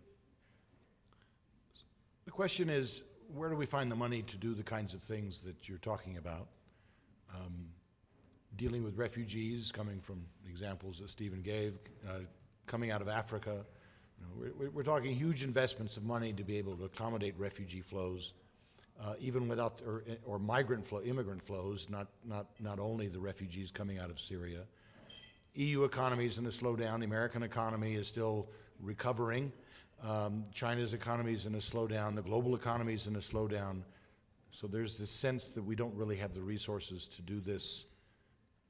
The question is, where do we find the money to do the kinds of things that you're talking about? Dealing with refugees, coming from the examples that Stephen gave, coming out of Africa. You know, we're talking huge investments of money to be able to accommodate refugee flows, even without, or migrant flow, immigrant flows, not only the refugees coming out of Syria. EU economy is in a slowdown. The American economy is still recovering. China's economy is in a slowdown. The global economy is in a slowdown. So there's this sense that we don't really have the resources to do this.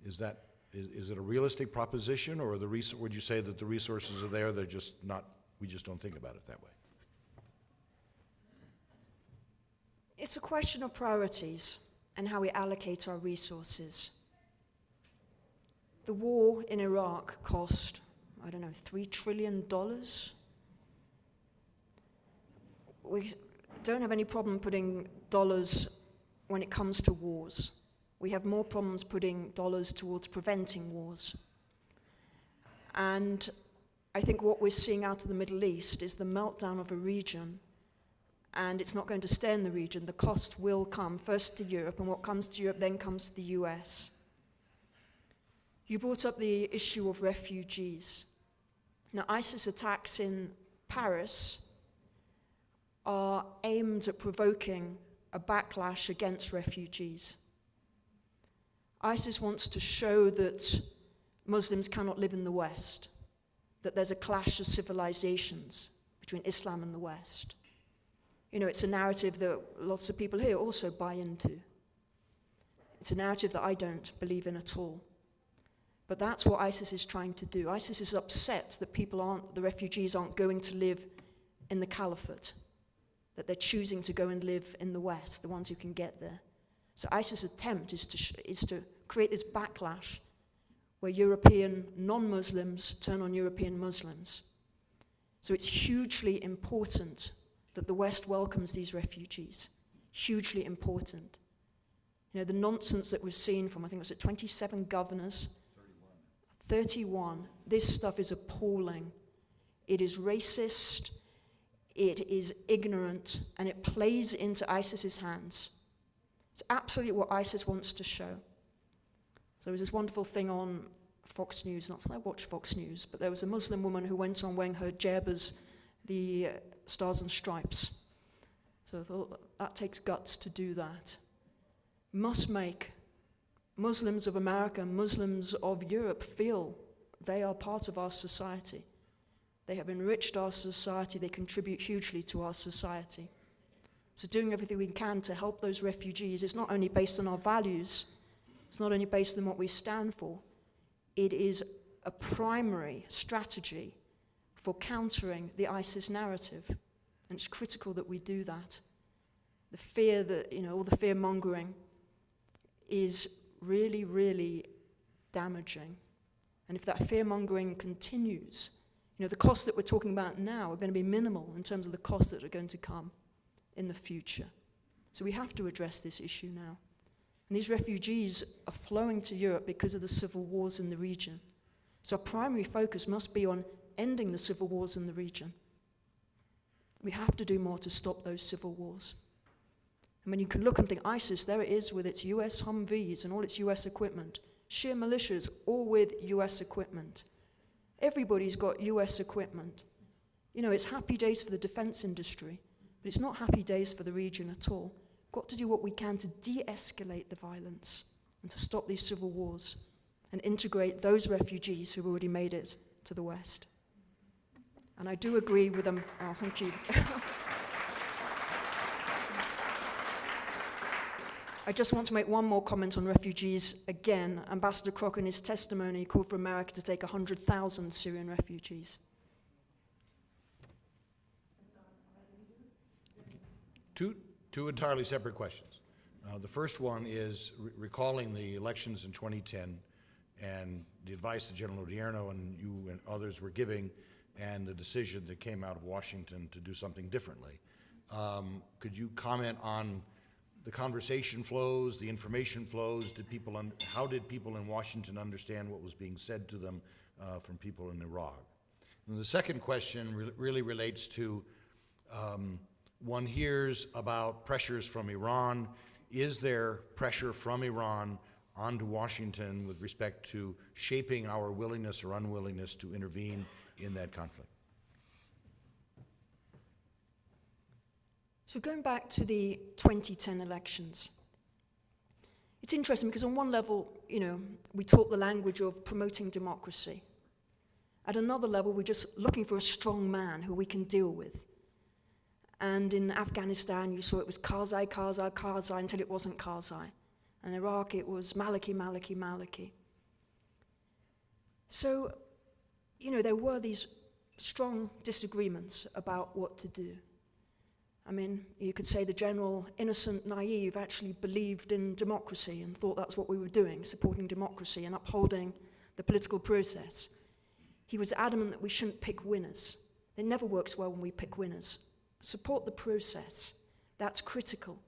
Is it a realistic proposition, or would you say that the resources are there, they're just not, we just don't think about it that way? It's a question of priorities and how we allocate our resources. The war in Iraq cost, I don't know, $3 trillion. We don't have any problem putting dollars when it comes to wars. We have more problems putting dollars towards preventing wars. And I think what we're seeing out of the Middle East is the meltdown of a region, and it's not going to stay in the region. The cost will come first to Europe, and what comes to Europe then comes to the US. You brought up the issue of refugees. Now, ISIS attacks in Paris are aimed at provoking a backlash against refugees. ISIS wants to show that Muslims cannot live in the West, that there's a clash of civilizations between Islam and the West. You know, it's a narrative that lots of people here also buy into. It's a narrative that I don't believe in at all. But that's what ISIS is trying to do. ISIS is upset that the refugees aren't going to live in the caliphate, that they're choosing to go and live in the West, the ones who can get there. So ISIS' attempt is to create this backlash where European non-Muslims turn on European Muslims. So it's hugely important that the West welcomes these refugees. Hugely important. You know, the nonsense that we've seen from, I think it was 27 governors, 31. This stuff is appalling. It is racist, it is ignorant, and it plays into ISIS's hands. It's absolutely what ISIS wants to show. So there was this wonderful thing on Fox News, not that I watch Fox News, but there was a Muslim woman who went on wearing her djebas, the Stars and Stripes. So I thought, that takes guts to do that. Must make Muslims of America, Muslims of Europe feel they are part of our society. They have enriched our society, they contribute hugely to our society. So doing everything we can to help those refugees is not only based on our values, it's not only based on what we stand for, it is a primary strategy for countering the ISIS narrative. And it's critical that we do that. The fear that, you know, all the fear-mongering is really, really damaging. And if that fear-mongering continues, you know, the costs that we're talking about now are going to be minimal in terms of the costs that are going to come in the future. So we have to address this issue now. And these refugees are flowing to Europe because of the civil wars in the region. So our primary focus must be on ending the civil wars in the region. We have to do more to stop those civil wars. And when you can look and think, ISIS, there it is with its US Humvees and all its US equipment. Shia militias, all with US equipment. Everybody's got US equipment. You know, it's happy days for the defense industry, but it's not happy days for the region at all. We've got to do what we can to de-escalate the violence and to stop these civil wars and integrate those refugees who've already made it to the West. And I do agree with them. Oh, thank you. I just want to make one more comment on refugees. Again, Ambassador Crocker in his testimony called for America to take 100,000 Syrian refugees. Two entirely separate questions. The first one is recalling the elections in 2010 and the advice that General Odierno and you and others were giving and the decision that came out of Washington to do something differently. Could you comment on the conversation flows, the information flows? How did people in Washington understand what was being said to them from people in Iraq? And the second question really relates to One hears about pressures from Iran. Is there pressure from Iran onto Washington with respect to shaping our willingness or unwillingness to intervene in that conflict? So going back to the 2010 elections, it's interesting because on one level, we talk the language of promoting democracy. At another level, we're just looking for a strong man who we can deal with. And in Afghanistan, you saw it was Karzai, Karzai, Karzai, until it wasn't Karzai. And in Iraq, it was Maliki, Maliki, Maliki. So, there were these strong disagreements about what to do. I mean, you could say the general, innocent, naive, actually believed in democracy and thought that's what we were doing, supporting democracy and upholding the political process. He was adamant that we shouldn't pick winners. It never works well when we pick winners. Support the process. That's critical.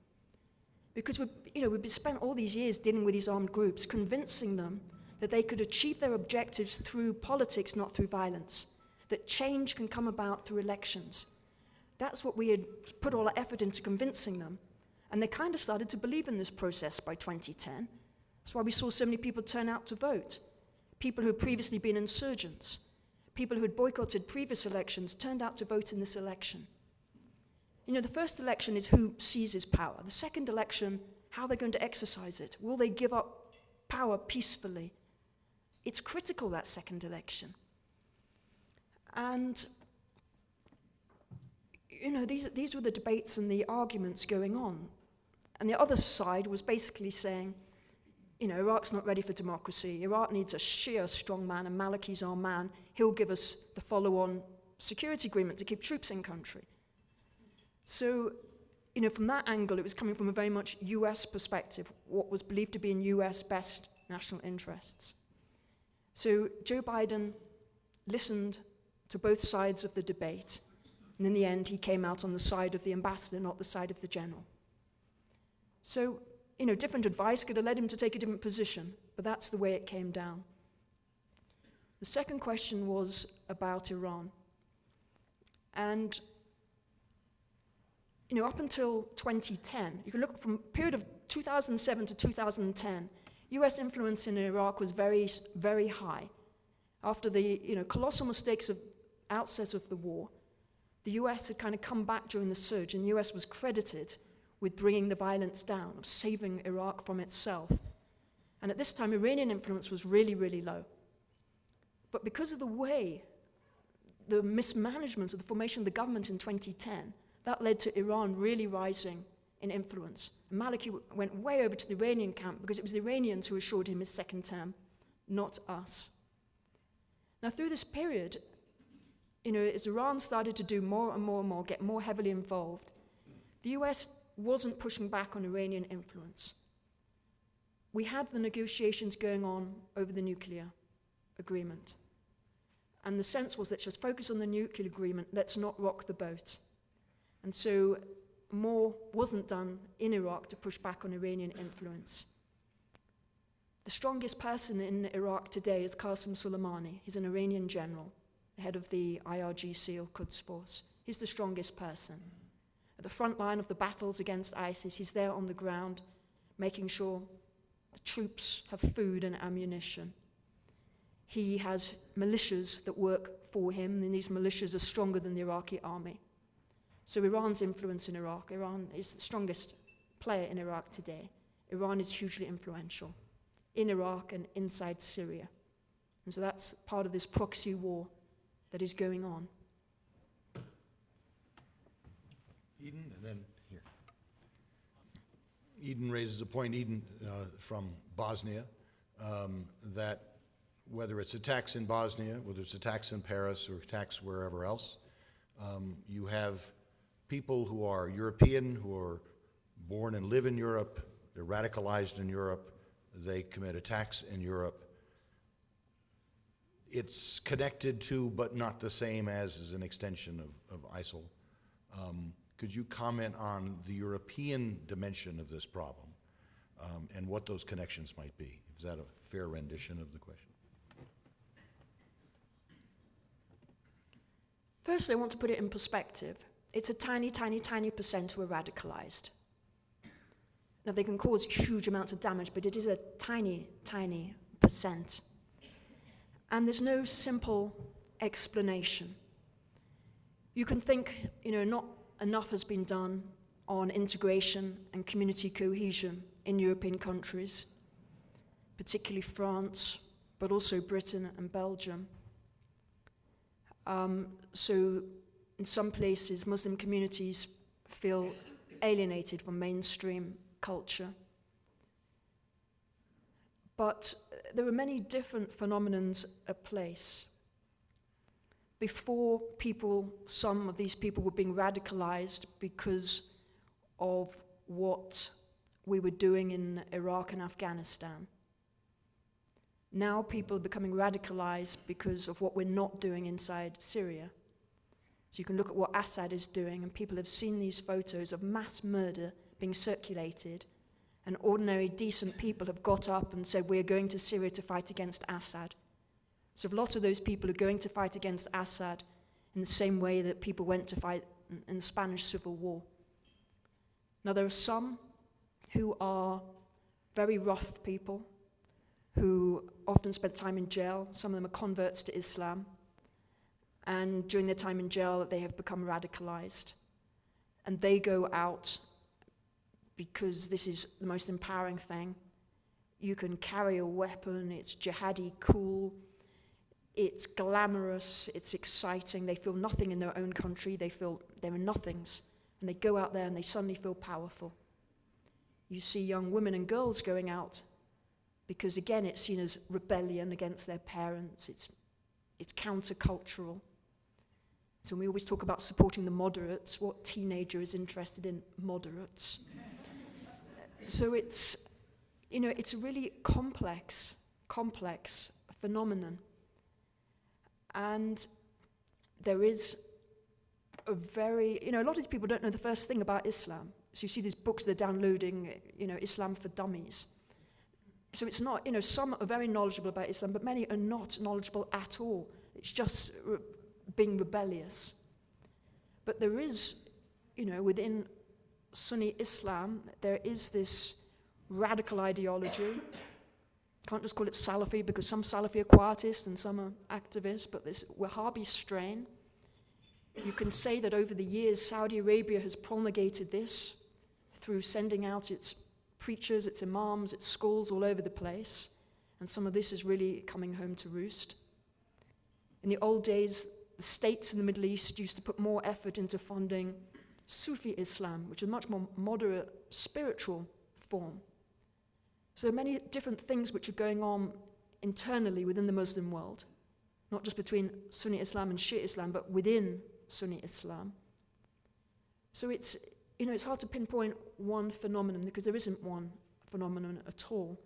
Because we've spent all these years dealing with these armed groups, convincing them that they could achieve their objectives through politics, not through violence, that change can come about through elections. That's what we had put all our effort into convincing them. And they kind of started to believe in this process by 2010. That's why we saw so many people turn out to vote. People who had previously been insurgents, people who had boycotted previous elections turned out to vote in this election. The first election is who seizes power. The second election, how they're going to exercise it. Will they give up power peacefully? It's critical, that second election. And these were the debates and the arguments going on. And the other side was basically saying, Iraq's not ready for democracy. Iraq needs a Shia strong man, and Maliki's our man. He'll give us the follow-on security agreement to keep troops in country. So, from that angle, it was coming from a very much US perspective, what was believed to be in US best national interests. So Joe Biden listened to both sides of the debate, and in the end, he came out on the side of the ambassador, not the side of the general. So, different advice could have led him to take a different position, but that's the way it came down. The second question was about Iran. And, up until 2010, you can look from a period of 2007 to 2010, US influence in Iraq was very, very high. After the, colossal mistakes of outset of the war, the US had kind of come back during the surge, and the US was credited with bringing the violence down, of saving Iraq from itself. And at this time, Iranian influence was really, really low. But because of the way, the mismanagement of the formation of the government in 2010, that led to Iran really rising in influence. Maliki went way over to the Iranian camp because it was the Iranians who assured him his second term, not us. Now, through this period, as Iran started to do more and more and more, get more heavily involved, the US wasn't pushing back on Iranian influence. We had the negotiations going on over the nuclear agreement. And the sense was, let's just focus on the nuclear agreement, let's not rock the boat. And so more wasn't done in Iraq to push back on Iranian influence. The strongest person in Iraq today is Qasem Soleimani. He's an Iranian general, the head of the IRGC, or Quds Force. He's the strongest person. At the front line of the battles against ISIS, he's there on the ground, making sure the troops have food and ammunition. He has militias that work for him, and these militias are stronger than the Iraqi army. So Iran's influence in Iraq, Iran is the strongest player in Iraq today. Iran is hugely influential in Iraq and inside Syria. And so that's part of this proxy war that is going on. Eden, and then here. Eden raises a point, Eden from Bosnia, that whether it's attacks in Bosnia, whether it's attacks in Paris or attacks wherever else, you have people who are European, who are born and live in Europe, they're radicalized in Europe, they commit attacks in Europe. It's connected to, but not the same as, is an extension of ISIL. Could you comment on the European dimension of this problem and what those connections might be? Is that a fair rendition of the question? Firstly, I want to put it in perspective. it's a tiny, tiny, tiny percent who are radicalized. Now, they can cause huge amounts of damage, but it is a tiny, tiny percent. And there's no simple explanation. You can think, not enough has been done on integration and community cohesion in European countries, particularly France, but also Britain and Belgium. So in some places, Muslim communities feel alienated from mainstream culture. But there are many different phenomena at place. Before some of these people were being radicalized because of what we were doing in Iraq and Afghanistan. Now people are becoming radicalized because of what we're not doing inside Syria. So you can look at what Assad is doing, and people have seen these photos of mass murder being circulated, and ordinary, decent people have got up and said, we're going to Syria to fight against Assad. So lots of those people are going to fight against Assad in the same way that people went to fight in the Spanish Civil War. Now, there are some who are very rough people, who often spent time in jail. Some of them are converts to Islam. And during their time in jail, they have become radicalized. And they go out because this is the most empowering thing. You can carry a weapon, it's jihadi cool, it's glamorous, it's exciting. They feel nothing in their own country, they feel they're nothings. And they go out there and they suddenly feel powerful. You see young women and girls going out because, again, it's seen as rebellion against their parents. It's countercultural. So we always talk about supporting the moderates. What teenager is interested in moderates? So it's a really complex phenomenon. And there is a lot of these people don't know the first thing about Islam. So you see these books they're downloading, Islam for Dummies. So it's not, some are very knowledgeable about Islam, but many are not knowledgeable at all. It's just being rebellious. But there is, within Sunni Islam, there is this radical ideology. Can't just call it Salafi, because some Salafi are quietists and some are activists, but this Wahhabi strain. You can say that over the years, Saudi Arabia has promulgated this through sending out its preachers, its imams, its schools all over the place, and some of this is really coming home to roost. In the old days, the states in the Middle East used to put more effort into funding Sufi Islam, which is a much more moderate spiritual form. So there are many different things which are going on internally within the Muslim world, not just between Sunni Islam and Shia Islam, but within Sunni Islam. So it's hard to pinpoint one phenomenon because there isn't one phenomenon at all.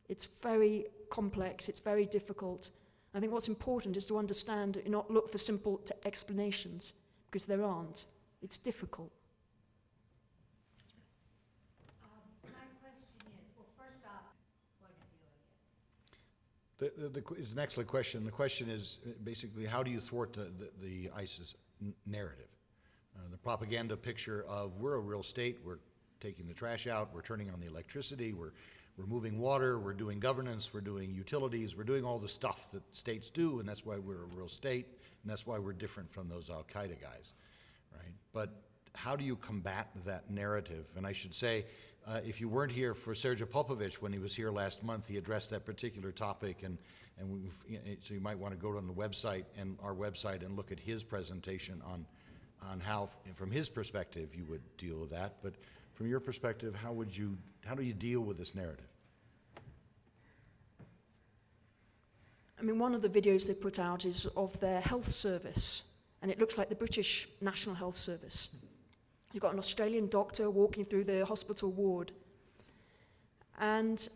It's very complex, it's very difficult. I think what's important is to understand, not look for simple explanations, because there aren't. It's difficult. My question is, well, first off, point of view, I guess. It's an excellent question. The question is basically, how do you thwart the ISIS narrative? The propaganda picture of we're a real state, we're taking the trash out, we're turning on the electricity, we're moving water, we're doing governance, we're doing utilities, we're doing all the stuff that states do, and that's why we're a real state, and that's why we're different from those Al-Qaeda guys, right? But how do you combat that narrative? And I should say, if you weren't here for Sergej Popovich when he was here last month, he addressed that particular topic, so you might want to go on the website and our website and look at his presentation on how, from his perspective, you would deal with that. But from your perspective, how do you deal with this narrative? I mean, one of the videos they put out is of their health service, and it looks like the British National Health Service. You've got an Australian doctor walking through the hospital ward. And,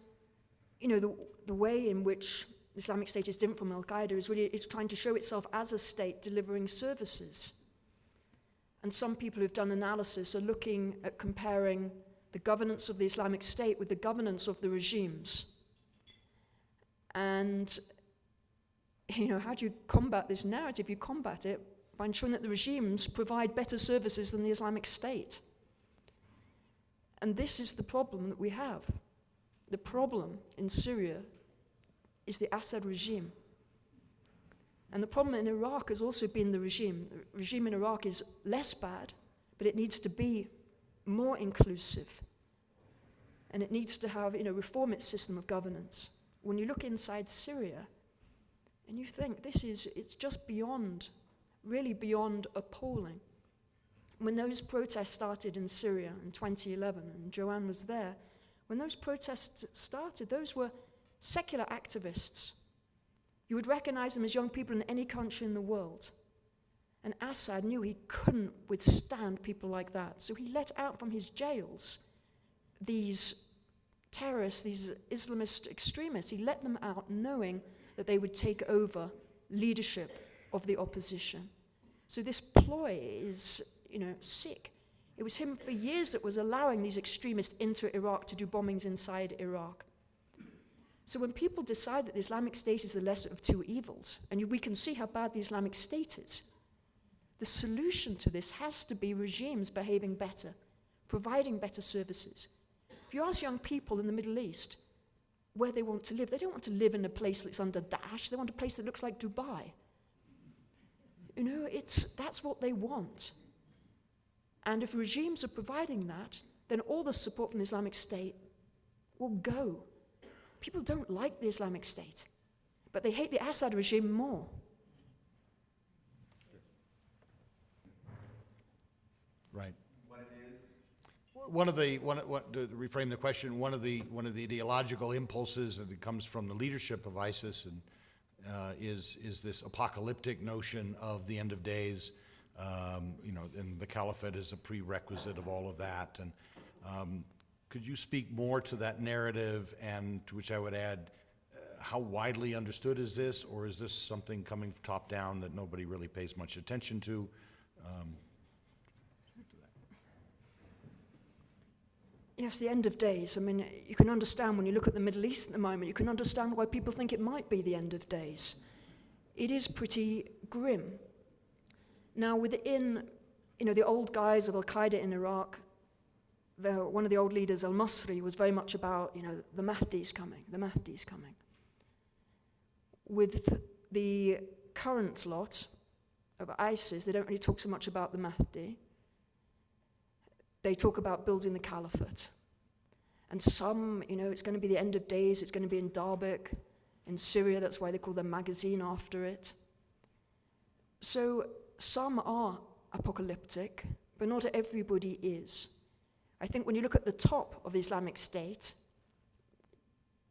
the way in which the Islamic State is different from Al-Qaeda is trying to show itself as a state delivering services. And some people who've done analysis are looking at comparing the governance of the Islamic State with the governance of the regimes. And, how do you combat this narrative? You combat it by ensuring that the regimes provide better services than the Islamic State. And this is the problem that we have. The problem in Syria is the Assad regime. And the problem in Iraq has also been the regime. The regime in Iraq is less bad, but it needs to be more inclusive. And it needs to have, reform its system of governance. When you look inside Syria, and you think it's just beyond, really beyond appalling. When those protests started in Syria in 2011, and Joanne was there, when those protests started, those were secular activists. You would recognize them as young people in any country in the world. And Assad knew he couldn't withstand people like that. So he let out from his jails these terrorists, these Islamist extremists. He let them out knowing that they would take over leadership of the opposition. So this ploy is, sick. It was him for years that was allowing these extremists into Iraq to do bombings inside Iraq. So when people decide that the Islamic State is the lesser of two evils, and we can see how bad the Islamic State is, the solution to this has to be regimes behaving better, providing better services. If you ask young people in the Middle East where they want to live, they don't want to live in a place that's under Daesh, they want a place that looks like Dubai. That's what they want. And if regimes are providing that, then all the support from the Islamic State will go. People don't like the Islamic State, but they hate the Assad regime more. Right. To reframe the question, one of the ideological impulses that comes from the leadership of ISIS is this apocalyptic notion of the end of days, and the caliphate is a prerequisite of all of that. And could you speak more to that narrative, and to which I would add, how widely understood is this, or is this something coming top down that nobody really pays much attention to? Yes, the end of days. I mean, you can understand when you look at the Middle East at the moment, you can understand why people think it might be the end of days. It is pretty grim. Now, within, the old guys of Al-Qaeda in Iraq, one of the old leaders, al-Masri, was very much about, the Mahdi's coming, the Mahdi's coming. With the current lot of ISIS, they don't really talk so much about the Mahdi. They talk about building the caliphate. And some, it's going to be the end of days, it's going to be in Darbik, in Syria, that's why they call their magazine after it. So some are apocalyptic, but not everybody is. I think when you look at the top of the Islamic State,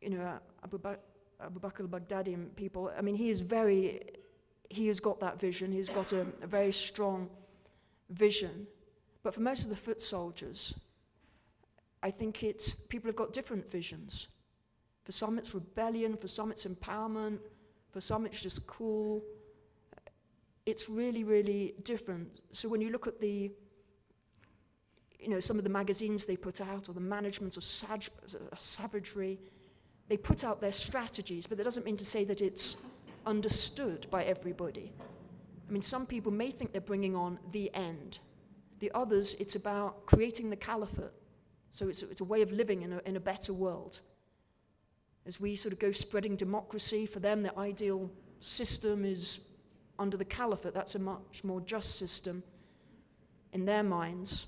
Abu Bakr al-Baghdadi and people, I mean, he has got that vision, he's got a very strong vision. But for most of the foot soldiers, I think people have got different visions. For some it's rebellion, for some it's empowerment, for some it's just cool. It's really, really different. So when you look at some of the magazines they put out, or the management of savagery, they put out their strategies, but that doesn't mean to say that it's understood by everybody. I mean, some people may think they're bringing on the end. The others, it's about creating the caliphate. So it's a way of living in a better world. As we sort of go spreading democracy, for them, the ideal system is under the caliphate. That's a much more just system in their minds.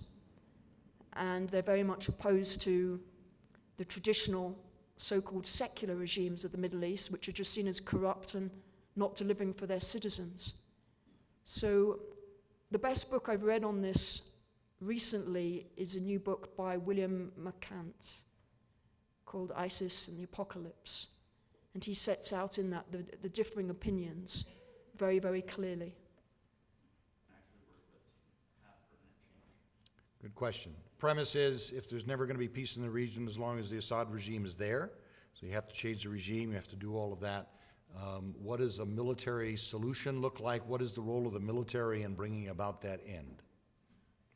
And they're very much opposed to the traditional so-called secular regimes of the Middle East, which are just seen as corrupt and not delivering for their citizens. So the best book I've read on this recently is a new book by William McCant called ISIS and the Apocalypse. And he sets out in that the differing opinions very, very clearly. Good question. Premise is, if there's never going to be peace in the region as long as the Assad regime is there, so you have to change the regime, you have to do all of that. What does a military solution look like? What is the role of the military in bringing about that end?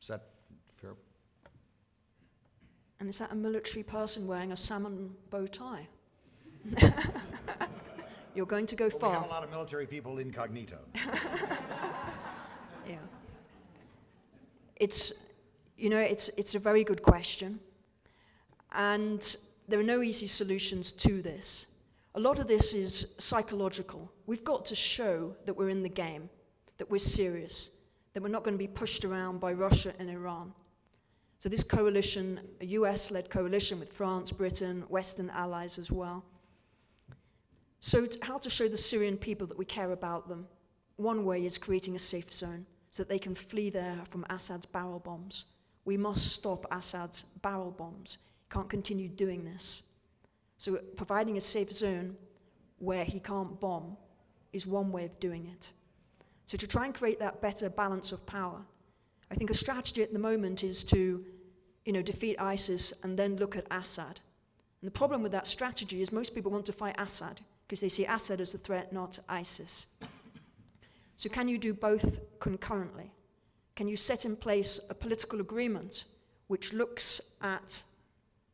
Is that fair? And is that a military person wearing a salmon bow tie? You're going to go far. We have a lot of military people incognito. Yeah. It's, it's a very good question. And there are no easy solutions to this. A lot of this is psychological. We've got to show that we're in the game, that we're serious, that we're not going to be pushed around by Russia and Iran. So this coalition, a US-led coalition with France, Britain, Western allies as well. So how to show the Syrian people that we care about them? One way is creating a safe zone so that they can flee there from Assad's barrel bombs. We must stop Assad's barrel bombs. He can't continue doing this. So providing a safe zone where he can't bomb is one way of doing it. So to try and create that better balance of power, I think a strategy at the moment is to, defeat ISIS and then look at Assad. And the problem with that strategy is most people want to fight Assad because they see Assad as a threat, not ISIS. So can you do both concurrently? Can you set in place a political agreement which looks at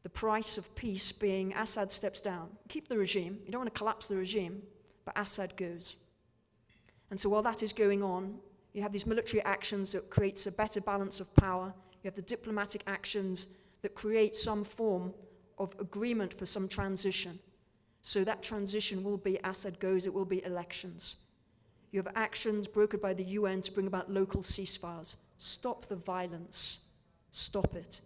the price of peace being Assad steps down? Keep the regime. You don't want to collapse the regime, but Assad goes. And so while that is going on, you have these military actions that creates a better balance of power. You have the diplomatic actions that create some form of agreement for some transition. So that transition will be Assad goes, it will be elections. You have actions brokered by the UN to bring about local ceasefires. Stop the violence. Stop it.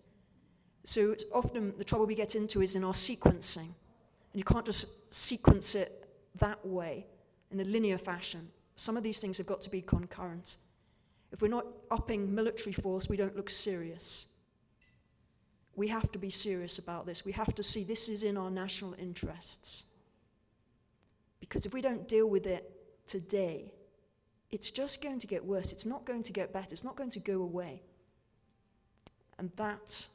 So it's often the trouble we get into is in our sequencing. And you can't just sequence it that way in a linear fashion. Some of these things have got to be concurrent. If we're not upping military force, we don't look serious. We have to be serious about this. We have to see this is in our national interests. Because if we don't deal with it today, it's just going to get worse. It's not going to get better. It's not going to go away. And that's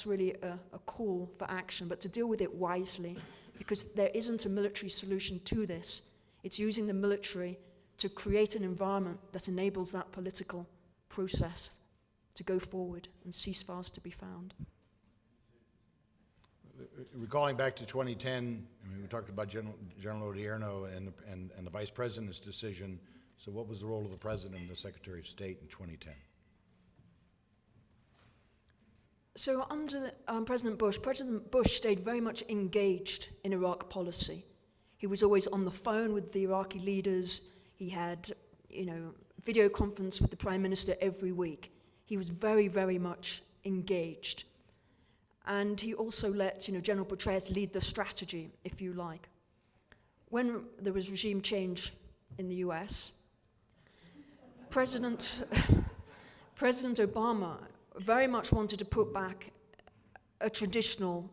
really a call for action, but to deal with it wisely, because there isn't a military solution to this. It's using the military to create an environment that enables that political process to go forward and ceasefires to be found. Recalling back to 2010, we talked about General Odierno and the Vice President's decision. So what was the role of the President and the Secretary of State in 2010? So under President Bush stayed very much engaged in Iraq policy. He was always on the phone with the Iraqi leaders. He had, video conference with the Prime Minister every week. He was very, very much engaged. And he also let, General Petraeus lead the strategy, if you like. When there was regime change in the US, President Obama very much wanted to put back a traditional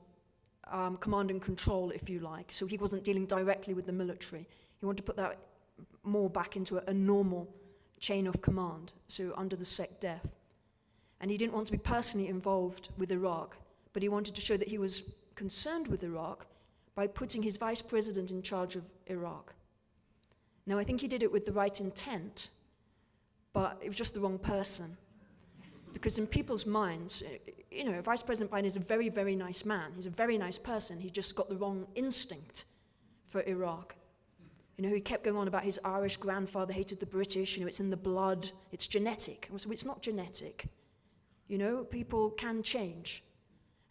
command and control, if you like. So he wasn't dealing directly with the military. He wanted to put that more back into a normal chain of command, so under the SecDef. And he didn't want to be personally involved with Iraq, but he wanted to show that he was concerned with Iraq by putting his vice president in charge of Iraq. Now, I think he did it with the right intent, but it was just the wrong person. Because in people's minds, Vice President Biden is a very, very nice man. He's a very nice person. He just got the wrong instinct for Iraq. He kept going on about his Irish grandfather hated the British, it's in the blood, it's genetic. So it's not genetic. People can change.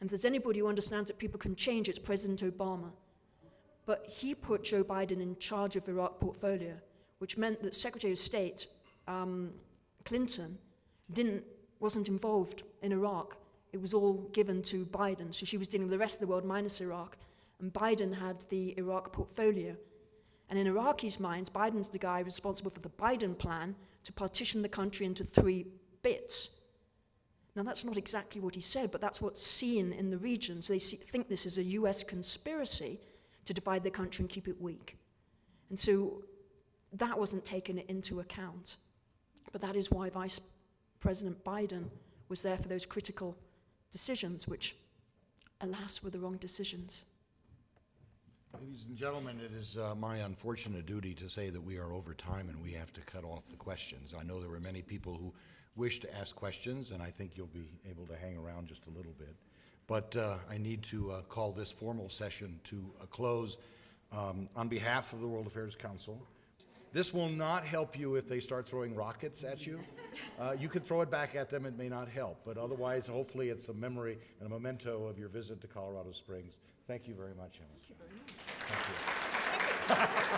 And if there's anybody who understands that people can change, it's President Obama. But he put Joe Biden in charge of Iraq portfolio, which meant that Secretary of State Clinton wasn't involved in Iraq. It was all given to Biden. So she was dealing with the rest of the world minus Iraq. And Biden had the Iraq portfolio. And in Iraqis' minds, Biden's the guy responsible for the Biden plan to partition the country into 3 bits. Now, that's not exactly what he said, but that's what's seen in the region. So they think this is a US conspiracy to divide the country and keep it weak. And so that wasn't taken into account. But that is why Vice President Biden was there for those critical decisions, which, alas, were the wrong decisions. Ladies and gentlemen, it is my unfortunate duty to say that we are over time and we have to cut off the questions. I know there were many people who wish to ask questions, and I think you'll be able to hang around just a little bit. But I need to call this formal session to a close. On behalf of the World Affairs Council, This will not help you if they start throwing rockets at you. You can throw it back at them, it may not help, but otherwise, hopefully, it's a memory and a memento of your visit to Colorado Springs. Thank you very much, Emma. Thank you very much. Thank you.